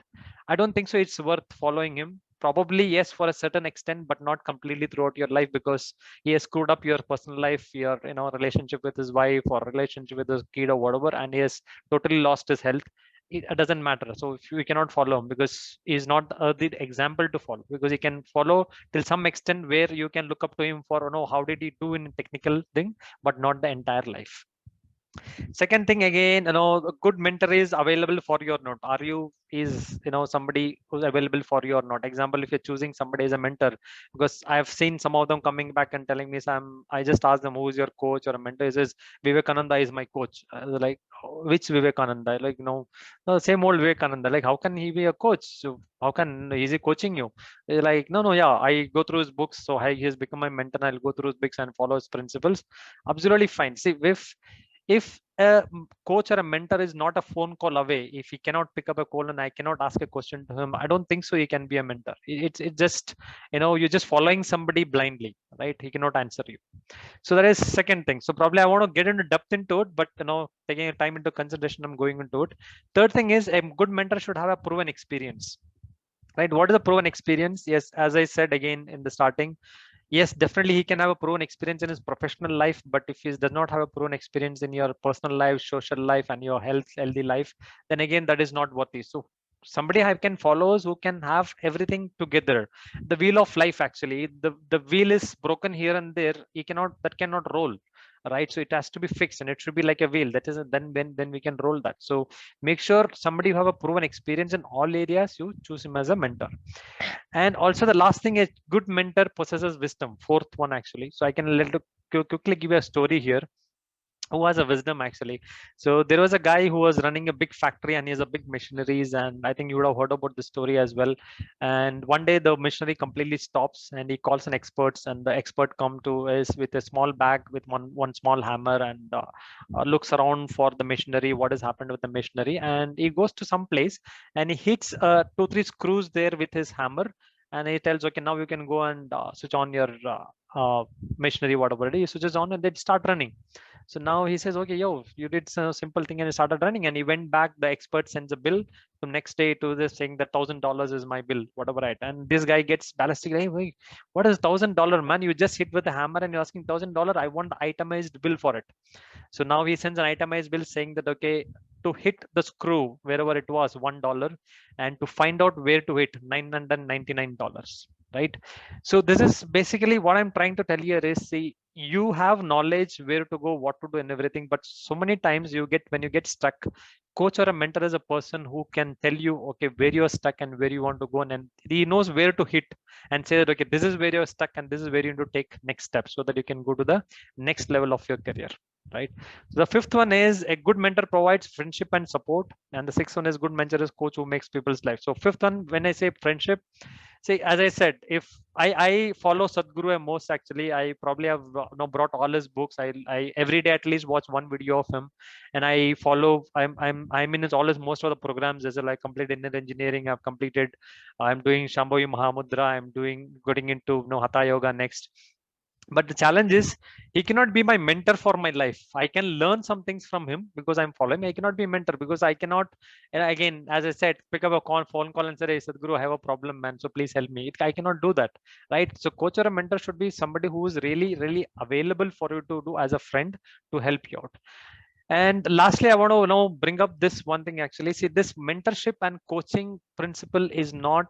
I don't think so it's worth following him. Probably yes, for a certain extent, but not completely throughout your life, because he has screwed up your personal life, your relationship with his wife or relationship with his kid or whatever, and he has totally lost his health. It doesn't matter. So if we cannot follow him, because he's not the example to follow, because he can follow till some extent where you can look up to him for how did he do in technical thing, but not the entire life. Second thing, again, a good mentor is available for you or not. Are you somebody who's available for you or not? Example, if you're choosing somebody as a mentor, because I've seen some of them coming back and telling me, Sam, I just asked them, who is your coach or a mentor? He says, Vivekananda is my coach. Like, which Vivekananda? Like, no, same old Vivekananda. Like, how can he be a coach? So how can is he coaching you? They're like, no, yeah, I go through his books, so he has become my mentor. I'll go through his books and follow his principles. Absolutely fine. See, if a coach or a mentor is not a phone call away, if he cannot pick up a call and I cannot ask a question to him, I don't think so he can be a mentor. It's just, you're just following somebody blindly, right? He cannot answer you. So that is second thing. So probably I want to get into depth into it, but taking time into consideration, I'm going into it. Third thing is, a good mentor should have a proven experience, right? What is a proven experience? Yes, as I said again in the starting, yes, definitely he can have a proven experience in his professional life, but if he does not have a proven experience in your personal life, social life, and your healthy life, then again that is not worthy. So somebody I can follow who can have everything together. The wheel of life, actually, the wheel is broken here and there. That cannot roll, right? So it has to be fixed, and it should be like a wheel. That is then we can roll that. So make sure somebody who have a proven experience in all areas, you choose him as a mentor. And also the last thing is, good mentor possesses wisdom. Fourth one, actually. So I can quickly give you a story here. Who has a wisdom, actually? So there was a guy who was running a big factory, and he has a big machineries, and I think you would have heard about the story as well. And one day the machinery completely stops, and he calls an experts, and the expert come to us with a small bag with one small hammer, and looks around for the machinery, what has happened with the machinery, and he goes to some place and he hits 2-3 screws there with his hammer, and he tells, okay, now you can go and switch on your machinery, whatever it is. He switches on and they start running. So now he says, okay, yo, you did some simple thing and it started running. And he went back. The expert sends a bill the next day to this saying that $1,000 is my bill, whatever, right? And this guy gets ballistic. Hey, wait, what is $1,000, man? You just hit with a hammer and you're asking $1,000. I want itemized bill for it. So now he sends an itemized bill saying that, okay, to hit the screw wherever it was, $1, and to find out where to hit, $999, right? So this is basically what I'm trying to tell you is, see, you have knowledge where to go, what to do, and everything, but so many times when you get stuck, coach or a mentor is a person who can tell you, okay, where you're stuck and where you want to go, and he knows where to hit and say that, okay, this is where you're stuck and this is where you need to take next step so that you can go to the next level of your career, right? So the fifth one is, a good mentor provides friendship and support, and the sixth one is, good mentor is coach who makes people's life. So fifth one, when I say friendship, see, as I said, if I follow Sadhguru most, actually, I probably have brought all his books. I every day at least watch one video of him, and I follow. I'm in all his most of the programs as well. I completed Indian engineering. I've completed. I'm doing Shambhavi Mahamudra. I'm getting into Hatha Yoga next. But the challenge is, he cannot be my mentor for my life. I can learn some things from him because I'm following. I cannot be a mentor because I cannot, and again, as I said, pick up a phone call and say, hey, Sadhguru, I have a problem, man, so please help me. I cannot do that, right? So coach or a mentor should be somebody who is really, really available for you to do as a friend to help you out. And lastly, I want to bring up this one thing, actually. See, this mentorship and coaching principle is not,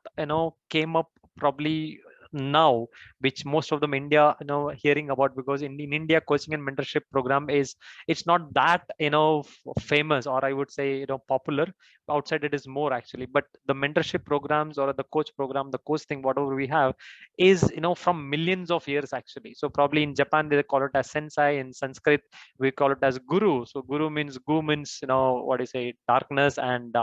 came up probably now, which most of them India hearing about, because in India coaching and mentorship program it's not that famous, or I would say popular. Outside it is more actually, but the mentorship programs or the coach program, the coach thing, whatever we have is from millions of years actually. So probably in Japan they call it as sensei, in Sanskrit we call it as guru. So guru means what do you say, darkness, and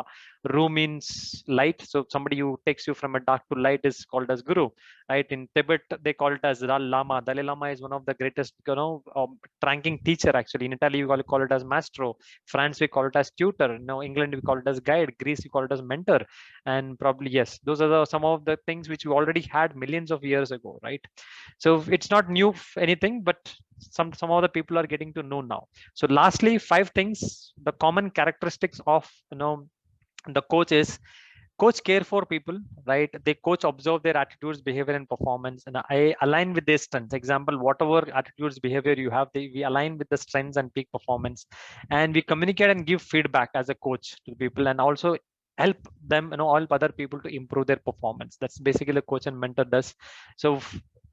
ru means light. So somebody who takes you from a dark to light is called as guru, right? In Tibet they call it as Dalai Lama. Dalai Lama is one of the greatest ranking teacher actually. In Italy we call it as maestro, France we call it as tutor, England we call it as guide, Greece we call it as mentor. And probably yes, those are some of the things which we already had millions of years ago, right? So it's not new anything, but some of the people are getting to know now. So lastly, 5 things, the common characteristics of the coach is: coach care for people, right? They coach observe their attitudes, behavior, and performance, and I align with their strengths. Example, whatever attitudes, behavior you have, we align with the strengths and peak performance, and we communicate and give feedback as a coach to people, and also help them, all other people to improve their performance. That's basically a coach and mentor does. So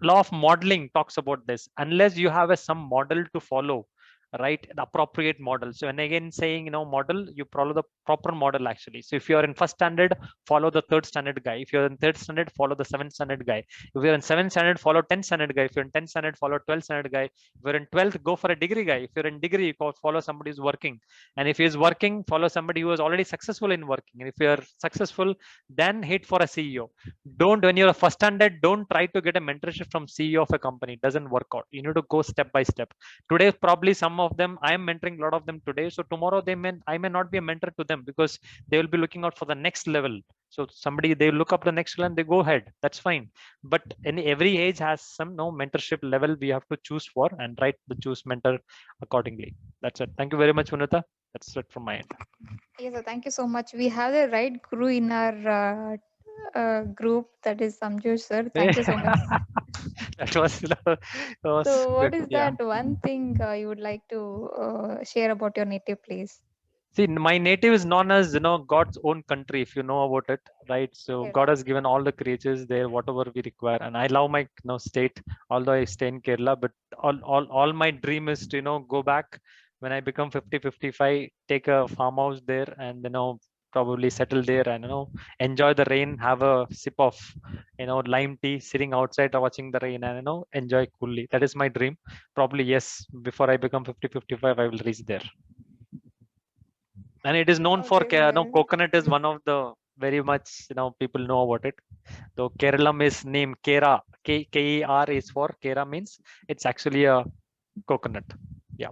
law of modeling talks about this. Unless you have some model to follow, right, the appropriate model. So and again saying model, you follow the proper model actually. So if you are in 1st standard, follow the 3rd standard guy. If you're in 3rd standard, follow the 7th standard guy. If you're in 7th standard, follow 10th standard guy. If you're in 10th standard, follow 12th standard guy. If you're in 12th, go for a degree guy. If you're in degree, you follow somebody who's working, and if he's working, follow somebody who is already successful in working. And if you're successful, then hit for a CEO. When you're a 1st standard, don't try to get a mentorship from CEO of a company. It doesn't work out. You need to go step by step. Today probably some of them I am mentoring a lot of them today, so tomorrow I may not be a mentor to them, because they will be looking out for the next level. So somebody, they look up the next level and they go ahead, that's fine. But in every age has some mentorship level we have to choose for, and try to choose mentor accordingly. That's it. Thank you very much, Vinita. That's it from my end. Yes, sir, thank you so much. We have the right guru in our group, that is Samjot sir. Thank you so much. That was So what good. is that one thing you would like to share about your native place? See, my native is known as God's own country, if you know about it, right? So God has given all the creatures there whatever we require, and I love my state, although I stay in Kerala. But all my dream is to go back when I become 50-55, take a farmhouse there, and probably settle there, and enjoy the rain, have a sip of lime tea, sitting outside watching the rain, and enjoy coolly. That is my dream. Probably yes, before I become 50-55, I will reach there. And it is known for coconut is one of the very much people know about it. So Keralam is named Kera, K-E-R is for Kera, means it's actually a coconut. Yeah.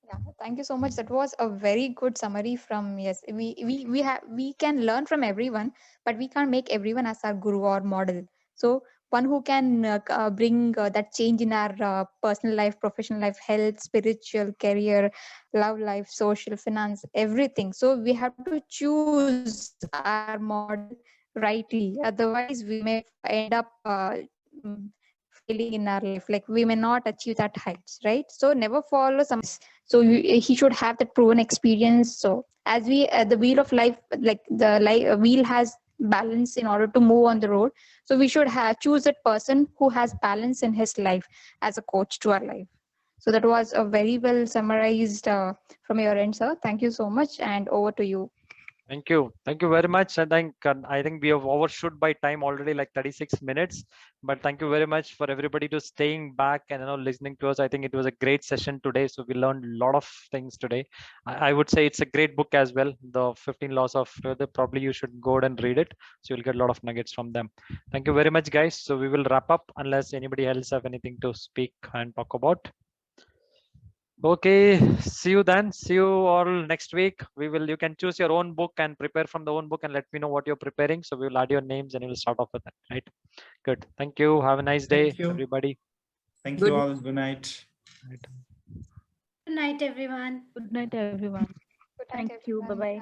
Yeah, thank you so much. That was a very good summary from, yes, we can learn from everyone, but we can't make everyone as our guru or model. So one who can bring that change in our personal life, professional life, health, spiritual, career, love life, social, finance, everything. So we have to choose our model rightly. Otherwise, we may end up failing in our life. Like we may not achieve that heights, right? So never follow some. So he should have that proven experience. So as we the wheel of life, like the wheel has balance in order to move on the road. So we should choose that person who has balance in his life as a coach to our life. So that was a very well summarized from your end, sir. Thank you so much, and over to you. Thank you very much. I think we have overshoot by time already, like 36 minutes. But thank you very much for everybody to staying back and listening to us. I think it was a great session today. So we learned a lot of things today. I would say it's a great book as well. The 15 Laws of Further. Probably you should go and read it. So you'll get a lot of nuggets from them. Thank you very much, guys. So we will wrap up unless anybody else have anything to speak and talk about. Okay, see you then. See you all next week. You can choose your own book and prepare from the own book and let me know what you're preparing. So we'll add your names and we'll start off with that, right? Good. Thank you. Have a nice day, everybody. Thank you all. Good night. Good night, everyone. Good night, everyone. Thank you. Bye-bye.